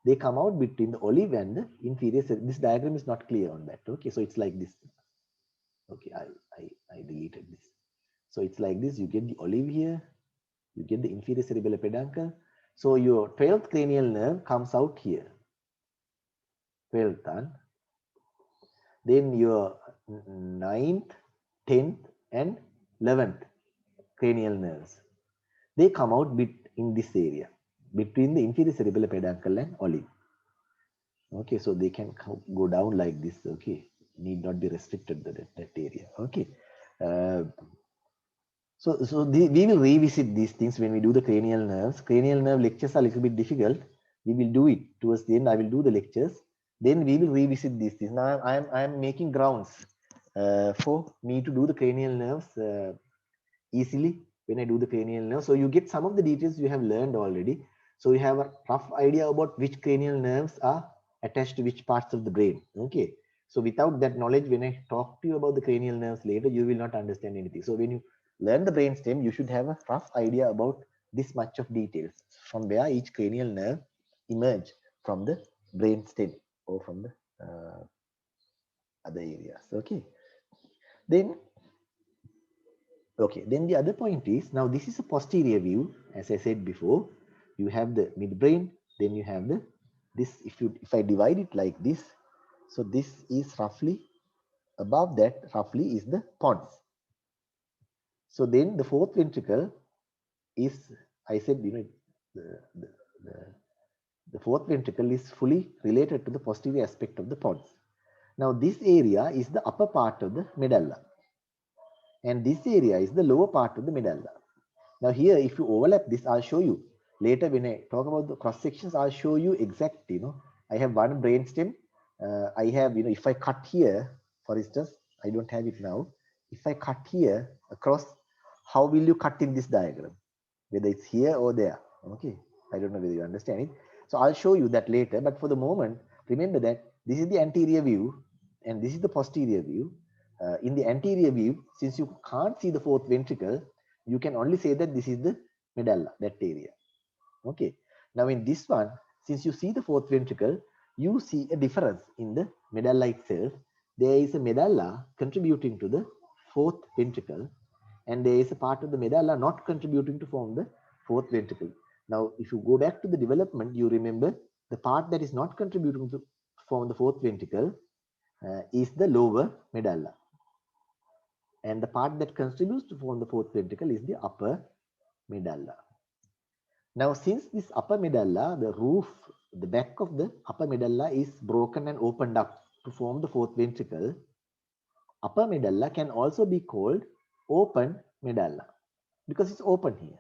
They come out between the olive and the inferior. This diagram is not clear on that. Okay, so it's like this. Okay, I deleted this. So it's like this. You get the olive here, you get the inferior cerebellar peduncle. So your 12th cranial nerve comes out here. 12th one. Then your 9th, 10th, and 11th cranial nerves, they come out in this area between the inferior cerebellar peduncle and olive. Okay, so they can go down like this. Okay, need not be restricted to that area. Okay, we will revisit these things when we do the cranial nerves. Cranial nerve lectures are a little bit difficult. We will do it towards the end. I will do the lectures. Then we will revisit these things. Now I am making grounds for me to do the cranial nerves easily when I do the cranial nerve. So you get some of the details you have learned already. So you have a rough idea about which cranial nerves are attached to which parts of the brain. Okay. So without that knowledge, when I talk to you about the cranial nerves later, you will not understand anything. So when you learn the brainstem, you should have a rough idea about this much of details from where each cranial nerve emerge from the brainstem or from the other areas. Okay. Then the other point is, now this is a posterior view. As I said before, you have the midbrain, then you have this. If I divide it like this, so this is roughly above that. Roughly is the pons. So then the fourth ventricle is, I said, the fourth ventricle is fully related to the posterior aspect of the pons. Now this area is the upper part of the medulla, and this area is the lower part of the medulla. Now here, if you overlap this, I'll show you later when I talk about the cross sections. I'll show you exact. I have one brainstem. I have, if I cut here, for instance, I don't have it now. If I cut here across, how will you cut in this diagram? Whether it's here or there. Okay, I don't know whether you understand it. So I'll show you that later. But for the moment, remember that this is the anterior view and this is the posterior view. In the anterior view, since you can't see the fourth ventricle, you can only say that this is the medulla, that area. Okay. Now in this one, since you see the fourth ventricle, you see a difference in the medulla itself. There is a medulla contributing to the fourth ventricle, and there is a part of the medulla not contributing to form the fourth ventricle. Now, if you go back to the development, you remember the part that is not contributing to form the fourth ventricle is the lower medulla, and the part that contributes to form the fourth ventricle is the upper medulla. Now, since this upper medulla, the roof, the back of the upper medulla is broken and opened up to form the fourth ventricle, upper medulla can also be called open medulla because it's open here.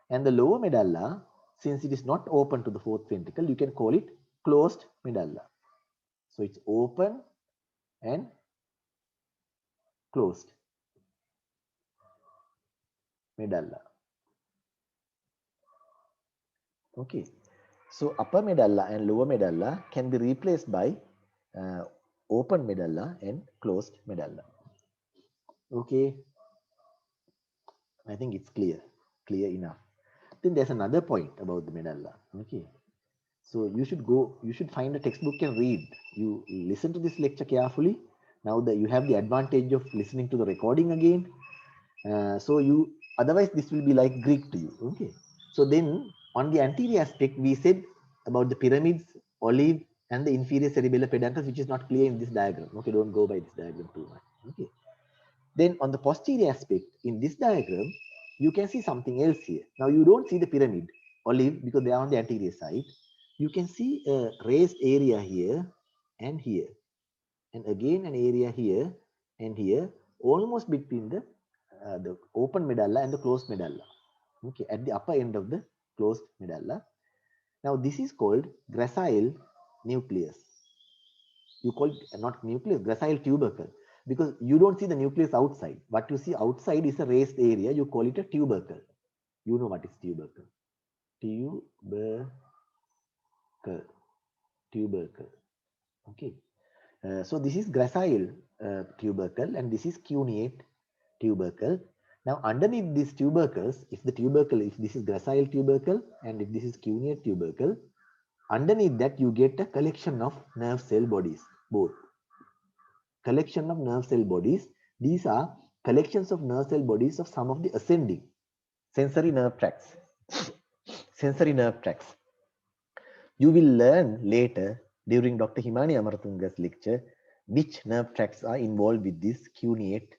And the lower medulla, since it is not open to the fourth ventricle, you can call it closed medulla. So it's open and closed medulla. Okay, so upper medulla and lower medulla can be replaced by open medulla and closed medulla. Okay, I think it's clear enough. Then there's another point about the medulla. Okay, so you should find a textbook and read. You listen to this lecture carefully. Now that you have the advantage of listening to the recording again, otherwise this will be like Greek to you. Okay, so then on the anterior aspect, we said about the pyramids, olive, and the inferior cerebellar peduncles, which is not clear in this diagram. Okay, don't go by this diagram too much. Okay, then on the posterior aspect in this diagram, you can see something else here. Now you don't see the pyramid, olive, because they are on the anterior side. You can see a raised area here and here, and again an area here and here, almost between the open medulla and the closed medulla. Okay, at the upper end of the closed medulla. Now this is called gracile nucleus. You call it not nucleus, gracile tubercle, because you don't see the nucleus outside. What you see outside is a raised area. You call it a tubercle. You know what is tubercle? Tubercle. Okay. So this is gracile tubercle, and this is cuneate tubercle. Now underneath these tubercles, if this is gracile tubercle and if this is cuneate tubercle, underneath that you get a collection of nerve cell bodies, both. Collection of nerve cell bodies. These are collections of nerve cell bodies of some of the ascending sensory nerve tracts. Sensory nerve tracts. You will learn later during Dr. Himani Amaratunga's lecture which nerve tracts are involved with this cuneate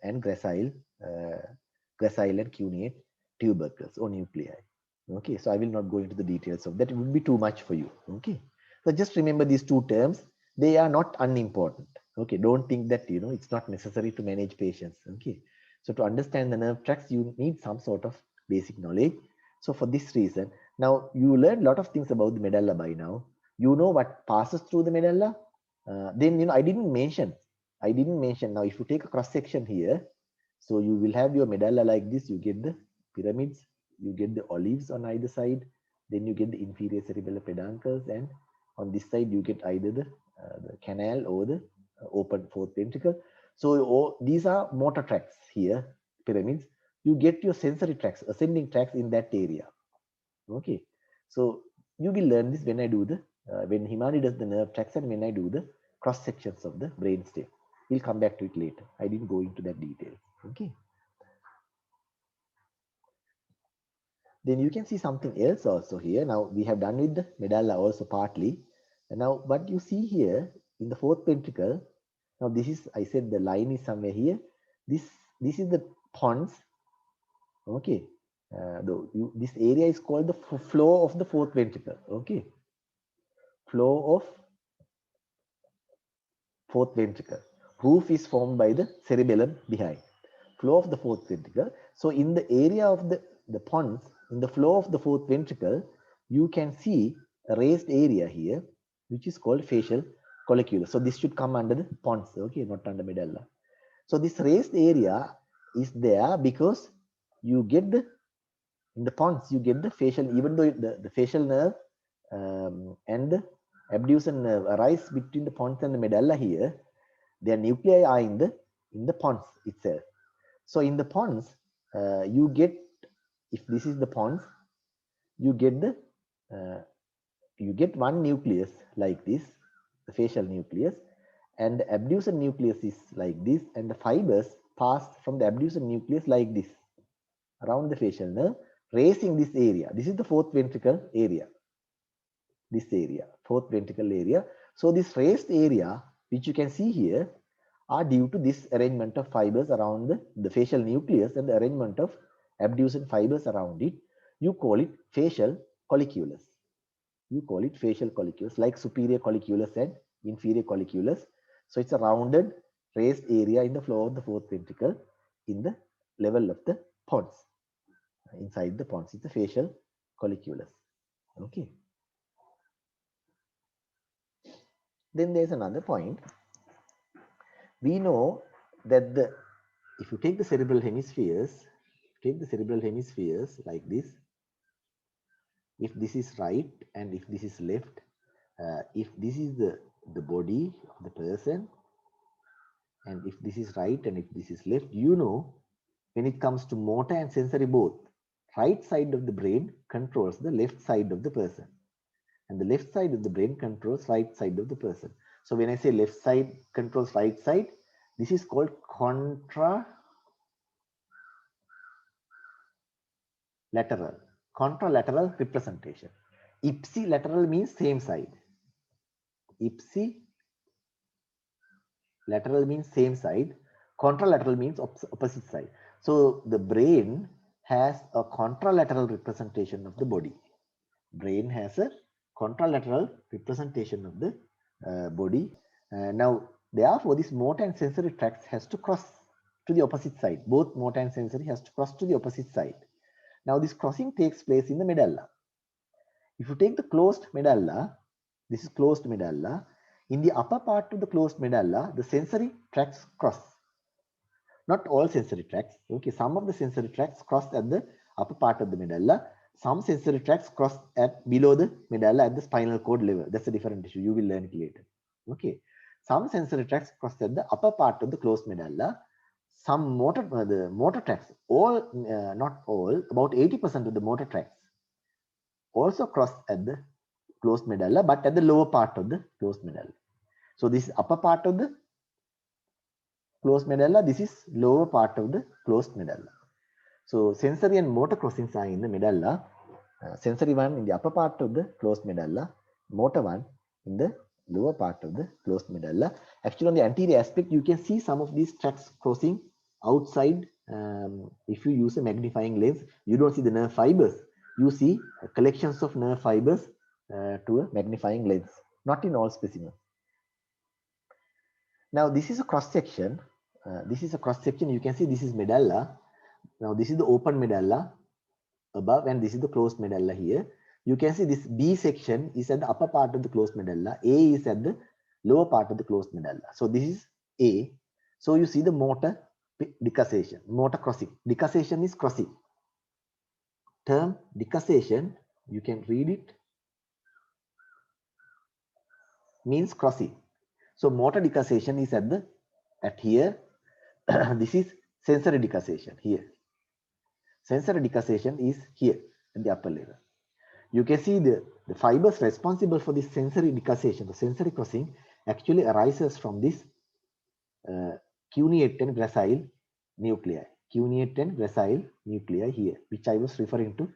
and gracile and cuneate tubercles or nuclei. Okay, so I will not go into the details of that. It would be too much for you. Okay, so just remember these two terms. They are not unimportant. Okay, don't think that it's not necessary to manage patients. Okay, so to understand the nerve tracts, you need some sort of basic knowledge. So for this reason, now you learned a lot of things about the medulla by now. You know what passes through the medulla. Then I didn't mention. Now if you take a cross section here, so you will have your medulla like this. You get the pyramids, you get the olives on either side, then you get the inferior cerebellar peduncles, and on this side you get either the canal or the open fourth ventricle. So these are motor tracts here, pyramids. You get your sensory tracts, ascending tracts in that area. Okay, so you will learn this when I do the when Himani does the nerve tracts and when I do the cross sections of the brainstem. We'll come back to it later. I didn't go into that detail. Okay. Then you can see something else also here. Now we have done with the medulla also partly. And now what you see here in the fourth ventricle. Now this is, I said the line is somewhere here. This is the pons. Okay. This area is called the flow of the fourth ventricle. Okay. Flow of fourth ventricle. Roof is formed by the cerebellum behind. Flow of the fourth ventricle. So in the area of the pons, in the flow of the fourth ventricle, you can see a raised area here, which is called facial colliculus. So this should come under the pons, okay, not under medulla. So this raised area is there because you get in the pons, you get the facial, even though the facial nerve and the abducen nerve arise between the pons and the medulla here, their nuclei are in the pons itself. So in the pons, you get, if this is the pons, you get the you get one nucleus like this, the facial nucleus, and the abducent nucleus is like this, and the fibers pass from the abducent nucleus like this around the facial nerve, raising this area. This is the fourth ventricle area. This area, fourth ventricle area. So this raised area, which you can see here, are due to this arrangement of fibers around the facial nucleus and the arrangement of abducent fibers around it. You call it facial colliculus. You call it facial colliculus, like superior colliculus and inferior colliculus. So it's a rounded raised area in the floor of the fourth ventricle in the level of the pons. Inside the pons, it's a facial colliculus. Okay. Then there's another point. We know that if you take the cerebral hemispheres, like this, if this is right and if this is left, if this is the body of the person, and if this is right and if this is left, you know, when it comes to motor and sensory both, right side of the brain controls the left side of the person, and the left side of the brain controls right side of the person. So when I say left side controls right side, this is called contralateral representation. Ipsilateral means same side. Ipsilateral means same side. Contralateral means opposite side. So the brain has a contralateral representation of the body. Brain has a contralateral representation of the body. Now, therefore, this motor and sensory tracts has to cross to the opposite side. Both motor and sensory has to cross to the opposite side. Now, this crossing takes place in the medulla. If you take the closed medulla, this is closed medulla. In the upper part of the closed medulla, the sensory tracts cross. Not all sensory tracts. Okay, some of the sensory tracts cross at the upper part of the medulla. Some sensory tracts cross at below the medulla at the spinal cord level. That's a different issue. You will learn it later. Okay. Some sensory tracts cross at the upper part of the closed medulla. Some the motor tracts, not all, about 80% of the motor tracts also cross at the closed medulla, but at the lower part of the closed medulla. So this is upper part of the closed medulla. This is lower part of the closed medulla. So sensory and motor crossings are in the medulla. Sensory one in the upper part of the closed medulla, motor one in the lower part of the closed medulla. Actually, on the anterior aspect, you can see some of these tracts crossing outside. If you use a magnifying lens, you don't see the nerve fibers. You see collections of nerve fibers to a magnifying lens, not in all specimens. Now, this is a cross section. You can see this is medulla. Now, this is the open medulla above, and this is the closed medulla here. You can see this B section is at the upper part of the closed medulla. A is at the lower part of the closed medulla. So this is A. So you see the motor decussation, motor crossing. Decussation is crossing. Term decussation, you can read it, means crossing. So motor decussation is at here. This is sensory decussation here. Sensory decussation is here at the upper level. You can see the fibers responsible for this sensory decussation, the sensory crossing, actually arises from this cuneate and gracile nuclei. Cuneate and gracile nuclei here, which I was referring to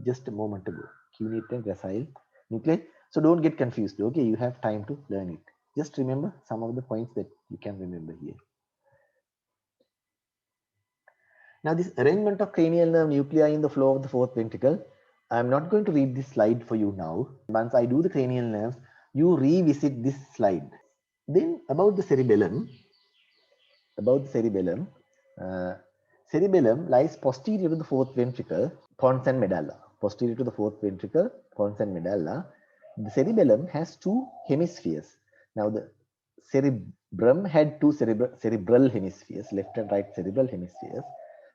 just a moment ago. Cuneate and gracile nuclei. So don't get confused. Okay, you have time to learn it. Just remember some of the points that you can remember here. Now, this arrangement of cranial nerve nuclei in the floor of the fourth ventricle, I'm not going to read this slide for you now. Once I do the cranial nerves, you revisit this slide. Then about the cerebellum, cerebellum lies posterior to the fourth ventricle, pons and medulla. Posterior to the fourth ventricle, pons and medulla. The cerebellum has two hemispheres. Now, the cerebrum had two cerebral hemispheres, left and right cerebral hemispheres.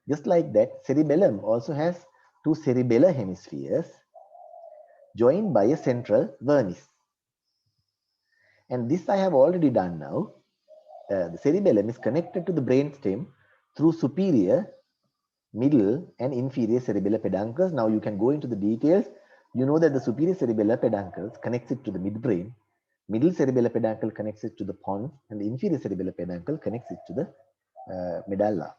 Just like that, cerebellum also has two cerebellar hemispheres joined by a central vermis. And this I have already done now. The cerebellum is connected to the brainstem through superior, middle, and inferior cerebellar peduncles. Now you can go into the details You know that the superior cerebellar peduncles connects it to the midbrain, middle cerebellar peduncle connects it to the pons, and the inferior cerebellar peduncle connects it to the medulla.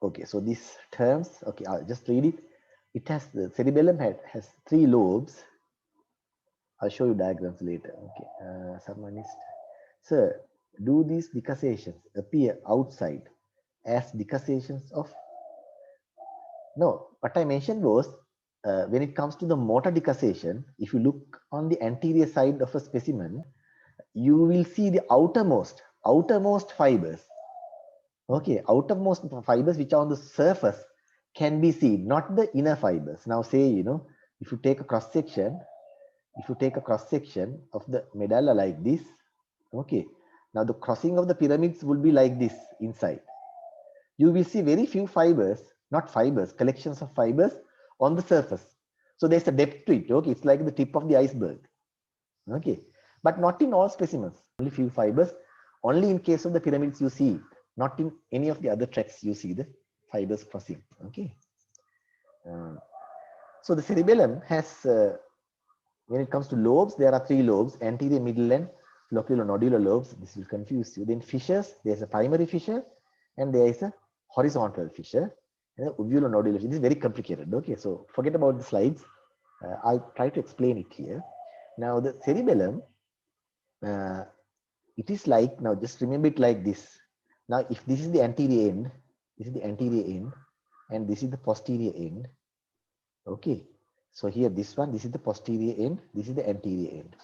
Okay, so these terms, okay, I'll just read it. It has the cerebellum has 3 lobes. I'll show you diagrams later. Okay, someone is, sir, do these decussations appear outside as decussations of? No, what I mentioned was when it comes to the motor decussation, if you look on the anterior side of a specimen, you will see the outermost fibers. Okay, outermost fibers which are on the surface can be seen, not the inner fibers. Now say, you know, if you take a cross section, of the medulla like this, okay, now the crossing of the pyramids will be like this inside. You will see very few fibers, not fibers, collections of fibers on the surface. So there's a depth to it. Okay, it's like the tip of the iceberg. Okay, but not in all specimens, only few fibers. Only in case of the pyramids you see it. Not in any of the other tracts you see the fibers crossing. Okay. So the cerebellum has, when it comes to lobes, there are 3 lobes: anterior, middle, and loculonodular lobes. This will confuse you. Then fissures, there's a primary fissure, and there is a horizontal fissure, and a uvulonodular fissure. This is very complicated. Okay, so forget about the slides. I'll try to explain it here. Now the cerebellum, it is like, now just remember it like this. Now if this is the anterior end, and this is the posterior end. Okay, so here this one, this is the posterior end, this is the anterior end.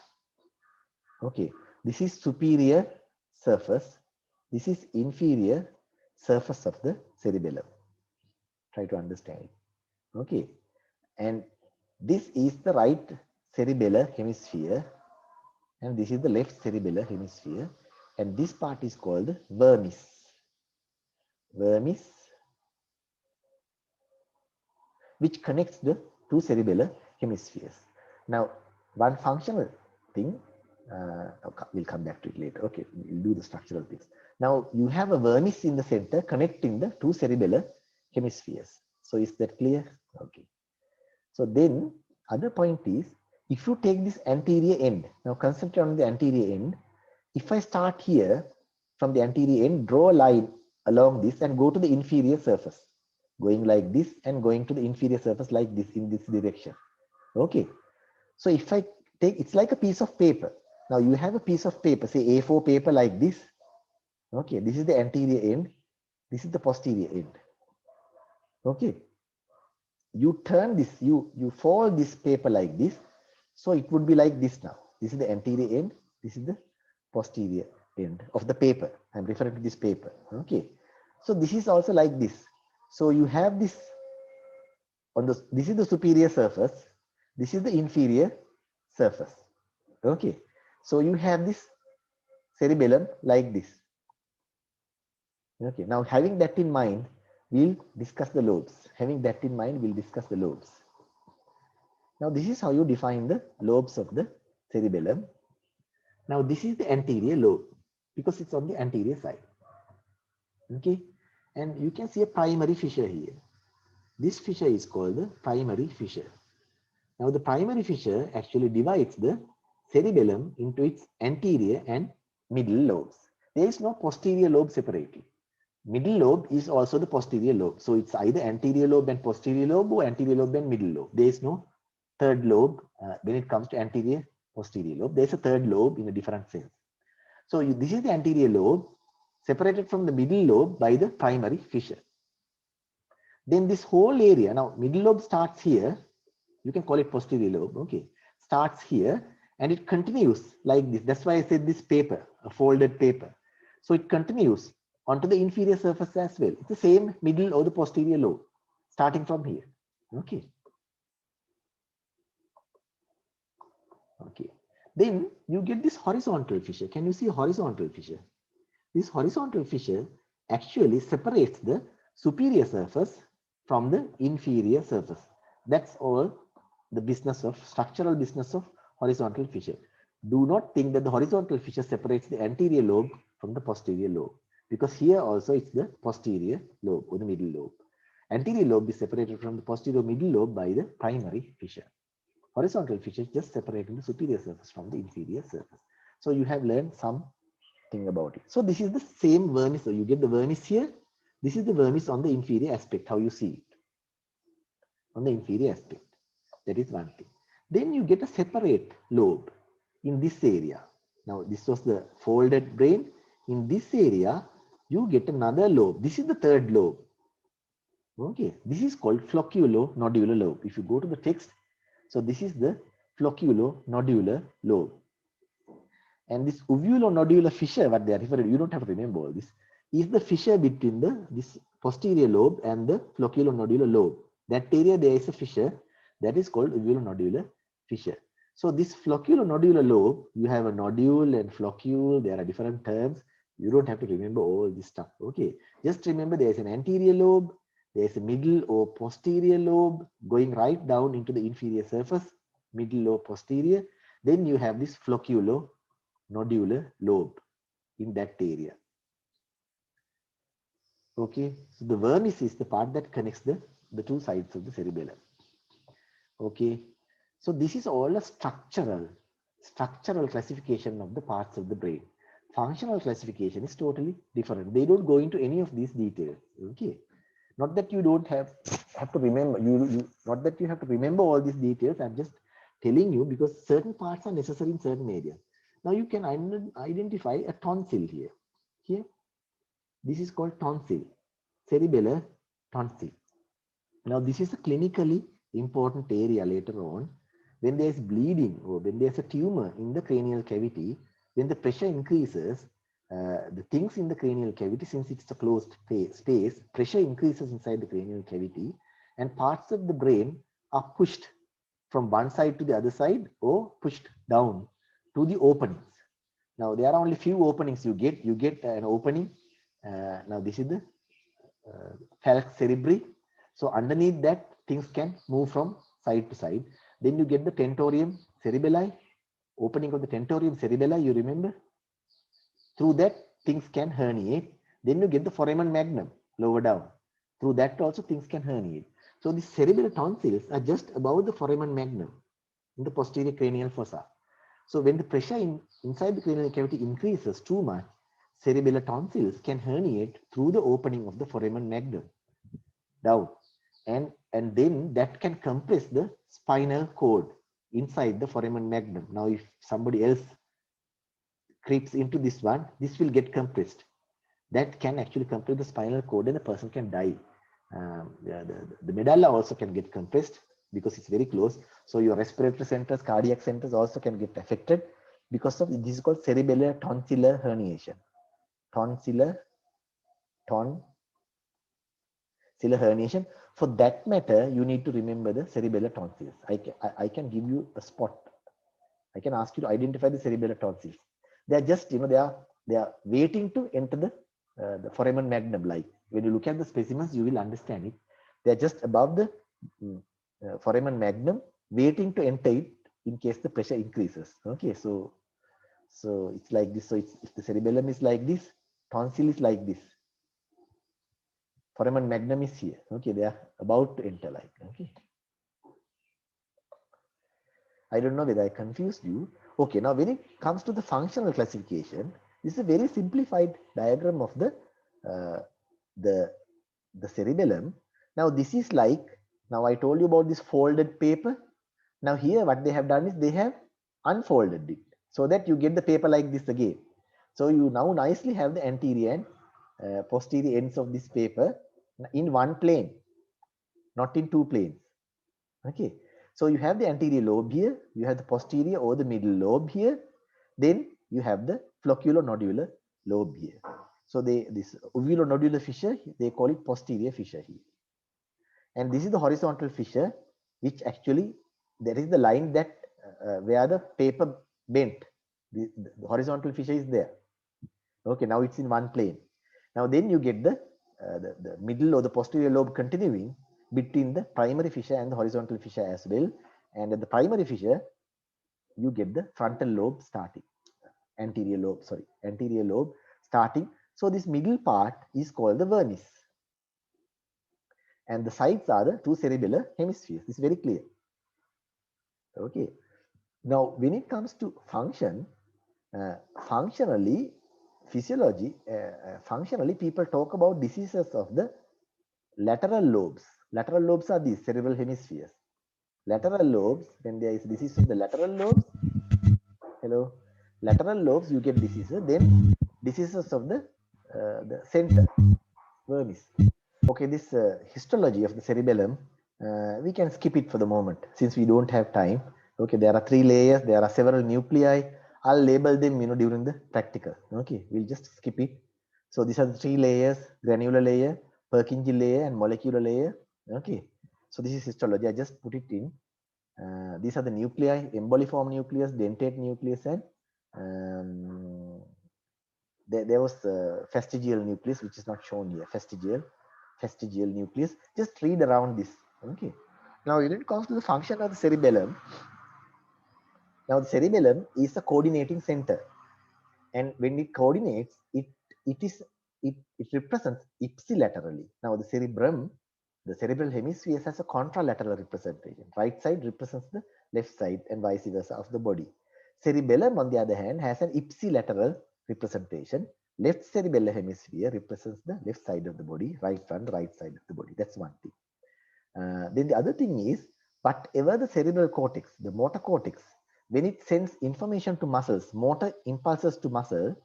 Okay, this is superior surface, this is inferior surface of the cerebellum. Try to understand it. Okay, and this is the right cerebellar hemisphere, and this is the left cerebellar hemisphere, and this part is called vermis. Which connects the 2 cerebellar hemispheres. Now, one functional thing, we'll come back to it later. Okay, we'll do the structural things. Now, you have a vermis in the center connecting the 2 cerebellar hemispheres. So, is that clear? Okay. So, then, other point is, if you take this anterior end, now concentrate on the anterior end. If I start here from the anterior end, draw a line along this and go to the inferior surface, going like this and going to the inferior surface like this in this direction. Okay, so if I take, it's like a piece of paper. Now you have a piece of paper, say A4 paper like this. Okay, this is the anterior end, this is the posterior end. Okay, you turn this, you fold this paper like this, so it would be like this. Now this is the anterior end, this is the posterior end of the paper. I'm referring to this paper. Okay, so this is also like this. So you have this on the, this is the superior surface, this is the inferior surface. Okay, so you have this cerebellum like this. Okay, now having that in mind, we'll discuss the lobes. Having that in mind, we'll discuss the lobes. Now this is how you define the lobes of the cerebellum. Now this is the anterior lobe because it's on the anterior side. Okay, and you can see a primary fissure here. This fissure is called the primary fissure. Now the primary fissure actually divides the cerebellum into its anterior and middle lobes. There is no posterior lobe separately. Middle lobe is also the posterior lobe. So it's either anterior lobe and posterior lobe or anterior lobe and middle lobe. There is no third lobe when it comes to anterior posterior lobe. There's a third lobe in a different sense. So this is the anterior lobe separated from the middle lobe by the primary fissure. Then this whole area, now middle lobe starts here, you can call it posterior lobe, okay, starts here and it continues like this. That's why I said this paper, a folded paper. So it continues onto the inferior surface as well. It's the same middle or the posterior lobe starting from here. Okay. Okay. Then you get this horizontal fissure. Can you see a horizontal fissure? This horizontal fissure actually separates the superior surface from the inferior surface. That's all the business of, structural business of horizontal fissure. Do not think that the horizontal fissure separates the anterior lobe from the posterior lobe, because here also it's the posterior lobe or the middle lobe. Anterior lobe is separated from the posterior middle lobe by the primary fissure. Horizontal fissure just separating the superior surface from the inferior surface. So you have learned something about it. So this is the same vermis. So you get the vermis here. This is the vermis on the inferior aspect, how you see it. On the inferior aspect. That is one thing. Then you get a separate lobe in this area. Now this was the folded brain. In this area, you get another lobe. This is the third lobe. Okay, this is called flocculo-nodular lobe. If you go to the text, so this is the flocculo-nodular lobe. And this uvulo-nodular fissure, what they are referring to, you don't have to remember all this, is the fissure between this posterior lobe and the flocculo-nodular lobe. That area there is a fissure that is called uvulo-nodular fissure. So this flocculo-nodular lobe, you have a nodule and floccule, there are different terms. You don't have to remember all this stuff. Okay, just remember there is an anterior lobe, there is a middle or posterior lobe going right down into the inferior surface, middle or posterior. Then you have this flocculo-nodular lobe in that area. Okay, so the vermis is the part that connects the two sides of the cerebellum. Okay, so this is all a structural classification of the parts of the brain. Functional classification is totally different. They don't go into any of these details. Okay, not that you don't have to remember, not that you have to remember all these details. I'm just telling you because certain parts are necessary in certain areas. Now you can identify a tonsil here. Here, this is called tonsil, cerebellar tonsil. Now this is a clinically important area later on. When there is bleeding or when there's a tumor in the cranial cavity, when the pressure increases, the things in the cranial cavity, since it's a closed space, pressure increases inside the cranial cavity and parts of the brain are pushed from one side to the other side or pushed down to the openings. Now there are only few openings you get. You get an opening. Now this is the falx cerebri. So underneath that, things can move from side to side. Then you get the tentorium cerebelli, opening of the tentorium cerebelli, you remember? Through that, things can herniate. Then you get the foramen magnum lower down. Through that also things can herniate. So the cerebellar tonsils are just above the foramen magnum in the posterior cranial fossa. So when the pressure inside the cranial cavity increases too much, cerebellar tonsils can herniate through the opening of the foramen magnum down. And then that can compress the spinal cord inside the foramen magnum. Now, if somebody else creeps into this one, this will get compressed. That can actually compress the spinal cord and the person can die. The medulla also can get compressed because it's very close. So your respiratory centers, cardiac centers also can get affected because of this is called cerebellar tonsillar herniation. Tonsillar herniation. For that matter, you need to remember the cerebellar tonsils. I can give you a spot. I can ask you to identify the cerebellar tonsils. They are just, they are waiting to enter the foramen magnum. Like when you look at the specimens, you will understand it. They are just above the foramen magnum, waiting to enter it in case the pressure increases. Okay, so it's like this. So if the cerebellum is like this, tonsil is like this. Foramen magnum is here. Okay, they are about to enter like, okay. I don't know whether I confused you. Okay, now when it comes to the functional classification, this is a very simplified diagram of the cerebellum. Now this is like, now I told you about this folded paper. Now here what they have done is they have unfolded it so that you get the paper like this again. So you now nicely have the anterior and posterior ends of this paper in one plane, not in two planes. Okay, so you have the anterior lobe here, you have the posterior or the middle lobe here, then you have the flocculo-nodular lobe here. So this uvulo-nodular fissure, they call it posterior fissure here. And this is the horizontal fissure, which actually there is the line that where the paper bent. The horizontal fissure is there. Okay, now it's in one plane. Now then you get the middle or the posterior lobe continuing between the primary fissure and the horizontal fissure as well. And at the primary fissure, you get the frontal lobe starting, anterior lobe starting. So this middle part is called the vermis. and the sides are the two cerebellar hemispheres. This is very clear. Okay. Now, when it comes to function, functionally, functionally, people talk about diseases of the lateral lobes. Lateral lobes are these cerebral hemispheres. Lateral lobes, when there is disease of the lateral lobes, hello, lateral lobes, you get diseases. Then diseases of the center, vermis. Okay, this histology of the cerebellum, we can skip it for the moment since we don't have time. Okay, there are 3 layers, there are several nuclei. I'll label them, during the practical. Okay, we'll just skip it. So these are the 3 layers: granular layer, Purkinje layer, and molecular layer. Okay, so this is histology. I just put it in. These are the nuclei: emboliform nucleus, dentate nucleus, and there was fastigial nucleus, which is not shown here. Fastigial nucleus. Just read around this. Okay. Now, when it comes to the function of the cerebellum, now the cerebellum is a coordinating center, and when it coordinates, it represents ipsilaterally. Now, the cerebrum, the cerebral hemisphere, has a contralateral representation. Right side represents the left side, and vice versa of the body. Cerebellum, on the other hand, has an ipsilateral representation. Left cerebellar hemisphere represents the left side of the body, right front, right side of the body. That's one thing. Then the other thing is, whatever the cerebral cortex, the motor cortex, when it sends information to muscles, motor impulses to muscles,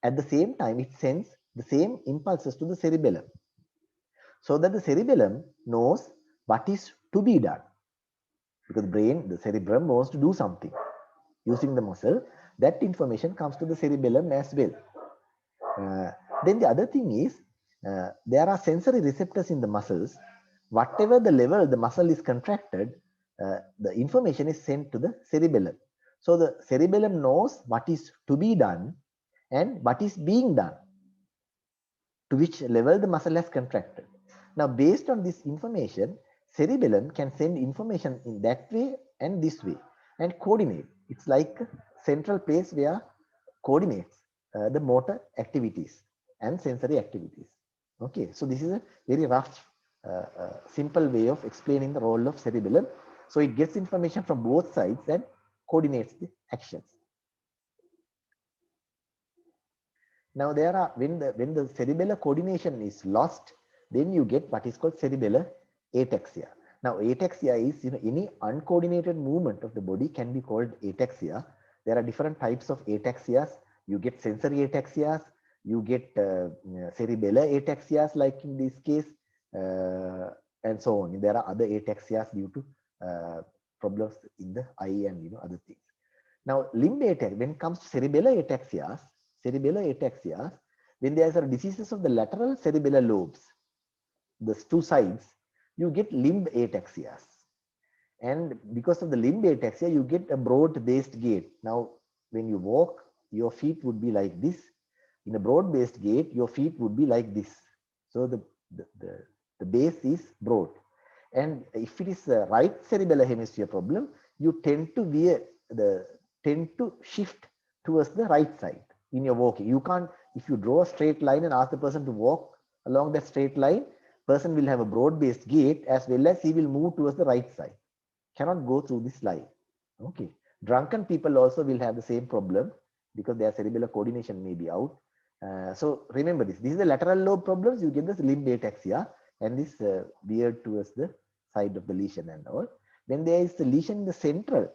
at the same time, it sends the same impulses to the cerebellum, so that the cerebellum knows what is to be done. Because the cerebrum wants to do something using the muscle, that information comes to the cerebellum as well. Then the other thing is, there are sensory receptors in the muscles. Whatever the level the muscle is contracted, the information is sent to the cerebellum. So the cerebellum knows what is to be done and what is being done, to which level the muscle has contracted. Now, based on this information, cerebellum can send information in that way and this way and coordinate. It's like a central place where coordinates the motor activities and sensory activities. Okay, so this is a very rough, simple way of explaining the role of cerebellum. So it gets information from both sides and coordinates the actions. Now there are, when the cerebellar coordination is lost, then you get what is called cerebellar ataxia. Now ataxia is, any uncoordinated movement of the body can be called ataxia. There are different types of ataxias. You get sensory ataxias, you get cerebellar ataxias, like in this case, and so on. There are other ataxias due to problems in the eye and other things. Now, limb ataxia, when it comes to cerebellar ataxias, when there are diseases of the lateral cerebellar lobes, the 2 sides, you get limb ataxias. And because of the limb ataxia, you get a broad-based gait. Now, when you walk, your feet would be like this. In a broad-based gait, your feet would be like this. So the base is broad. And if it is a right cerebellar hemisphere problem, you tend to shift towards the right side in your walking. You can't, if you draw a straight line and ask the person to walk along that straight line, person will have a broad-based gait, as well as he will move towards the right side. Cannot go through this line. Okay. Drunken people also will have the same problem because their cerebellar coordination may be out. So remember this. This is the lateral lobe problems. You get this limb ataxia and this veered towards the side of the lesion and all. When there is the lesion in the central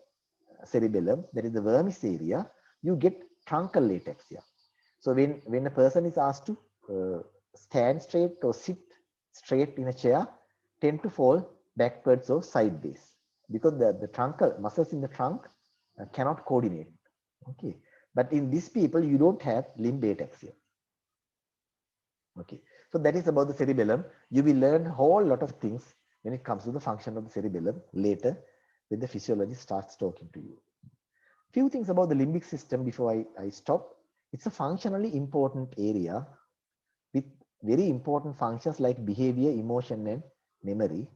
cerebellum, that is the vermis area, you get truncal ataxia. So when a person is asked to stand straight or sit straight in a chair, tend to fall backwards or sideways because the truncal muscles in the trunk cannot coordinate. Okay, but in these people you don't have limb ataxia. Okay, so that is about the cerebellum. You will learn a whole lot of things when it comes to the function of the cerebellum later when the physiologist starts talking to you. Few things about the limbic system before I stop. It's a functionally important area with very important functions like behavior, emotion, and memory.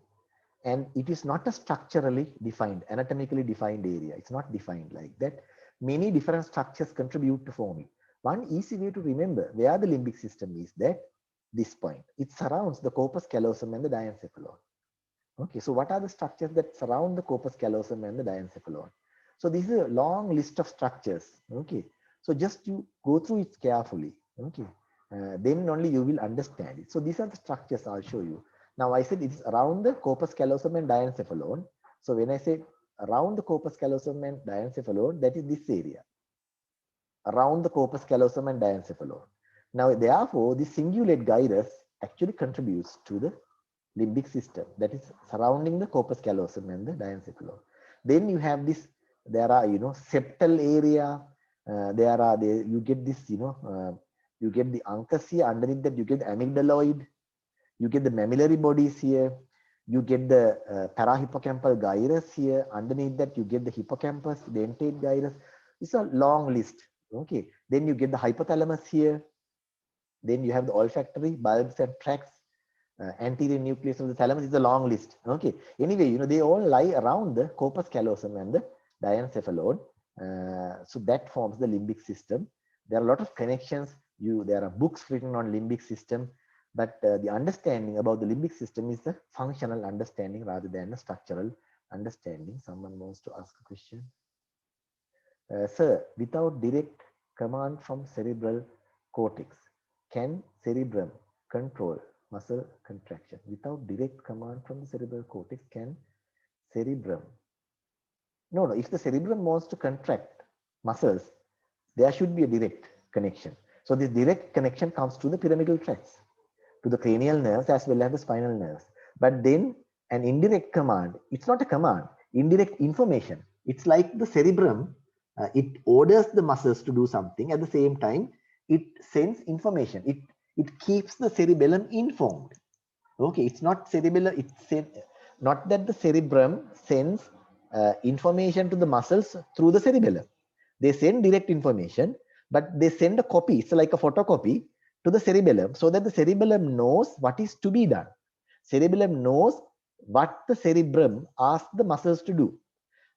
And it is not a structurally defined, anatomically defined area. It's not defined like that. Many different structures contribute to form it. One easy way to remember where the limbic system is that this point. It surrounds the corpus callosum and the diencephalon. Okay, so what are the structures that surround the corpus callosum and the diencephalon? So this is a long list of structures. Okay, so just you go through it carefully. Okay, then only you will understand it. So these are the structures I'll show you. Now I said it's around the corpus callosum and diencephalon. So when I say around the corpus callosum and diencephalon, that is this area. Around the corpus callosum and diencephalon. Now therefore, the cingulate gyrus actually contributes to the limbic system that is surrounding the corpus callosum and the diencephalon. Then you have this, there are, septal area, you get this, you get the uncus here, underneath that you get the amygdaloid, you get the mammillary bodies here, you get the parahippocampal gyrus here, underneath that you get the hippocampus, dentate gyrus. It's a long list. Okay, then you get the hypothalamus here, then you have the olfactory bulbs and tracts, anterior nucleus of the thalamus is a long list. Okay, anyway, they all lie around the corpus callosum and the diencephalon. So that forms the limbic system. There are a lot of connections. There are books written on limbic system, but the understanding about the limbic system is the functional understanding rather than the structural understanding. Someone wants to ask a question. Sir, without direct command from cerebral cortex, can cerebrum control muscle contraction? Without direct command from the cerebral cortex, can cerebrum? No, if the cerebrum wants to contract muscles, there should be a direct connection. So this direct connection comes to the pyramidal tracts, to the cranial nerves as well as the spinal nerves. But then an indirect command, it's not a command, indirect information. It's like the cerebrum, it orders the muscles to do something. At the same time, it sends information. It keeps the cerebellum informed. Okay, it's not cerebellar, not that the cerebrum sends information to the muscles through the cerebellum. They send direct information, but they send a copy, it's like a photocopy to the cerebellum, so that the cerebellum knows what is to be done. Cerebellum knows what the cerebrum asks the muscles to do.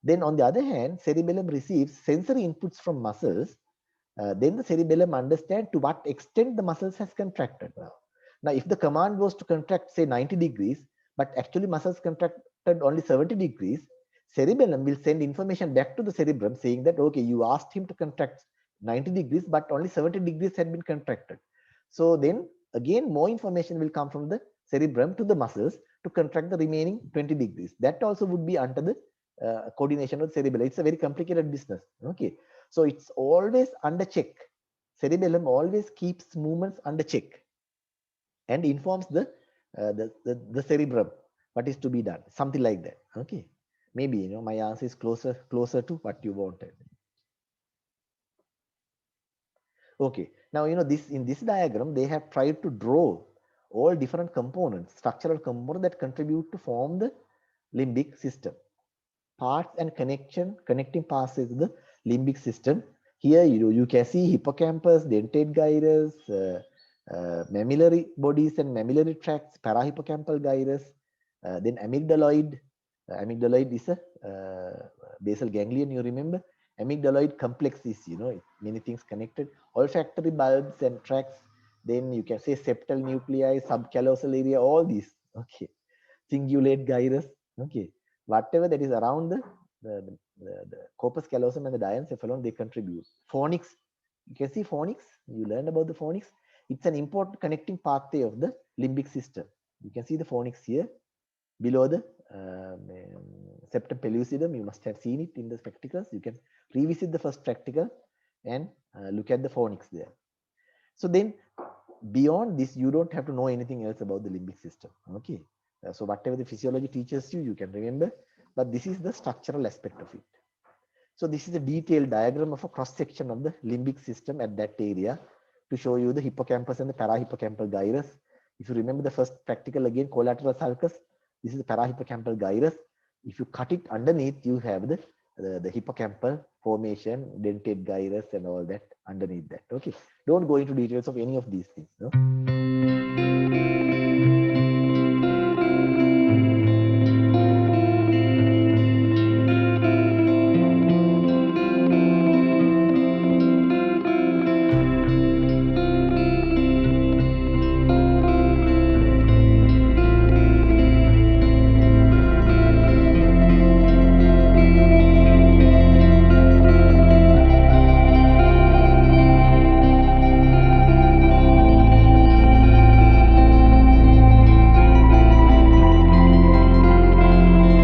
Then on the other hand, cerebellum receives sensory inputs from muscles. Then the cerebellum understands to what extent the muscles has contracted. Now, if the command was to contract, say 90 degrees, but actually muscles contracted only 70 degrees, cerebellum will send information back to the cerebrum saying that, okay, you asked him to contract 90 degrees, but only 70 degrees had been contracted. So then again, more information will come from the cerebrum to the muscles to contract the remaining 20 degrees. That also would be under the coordination of cerebellum. It's a very complicated business. Okay, so it's always under check. Cerebellum always keeps movements under check and informs the cerebrum what is to be done, something like that. Okay, maybe my answer is closer to what you wanted. Okay, now this, in this diagram they have tried to draw all different components, structural components that contribute to form the limbic system. Parts and connecting parts is the limbic system. Here you can see hippocampus, dentate gyrus, mammillary bodies and mammillary tracts, parahippocampal gyrus, then amygdaloid. Amygdaloid is a basal ganglion, you remember. Amygdaloid complex is, many things connected. Olfactory bulbs and tracts. Then you can say septal nuclei, subcallosal area, all these. Okay. Cingulate gyrus. Okay. Whatever that is around the corpus callosum and the diencephalon, they contribute. Phonics. You can see phonics. You learned about the phonics. It's an important connecting pathway of the limbic system. You can see the phonics here below the septum pellucidum. You must have seen it in the spectacles. You can revisit the first practical and look at the phonics there. So then beyond this, you don't have to know anything else about the limbic system. Okay. So whatever the physiology teaches you, you can remember, but this is the structural aspect of it. So this is a detailed diagram of a cross section of the limbic system at that area to show you the hippocampus and the parahippocampal gyrus. If you remember the first practical again, collateral sulcus, this is the parahippocampal gyrus. If you cut it underneath, you have the hippocampal formation, dentate gyrus and all that underneath that. Okay, don't go into details of any of these things. No?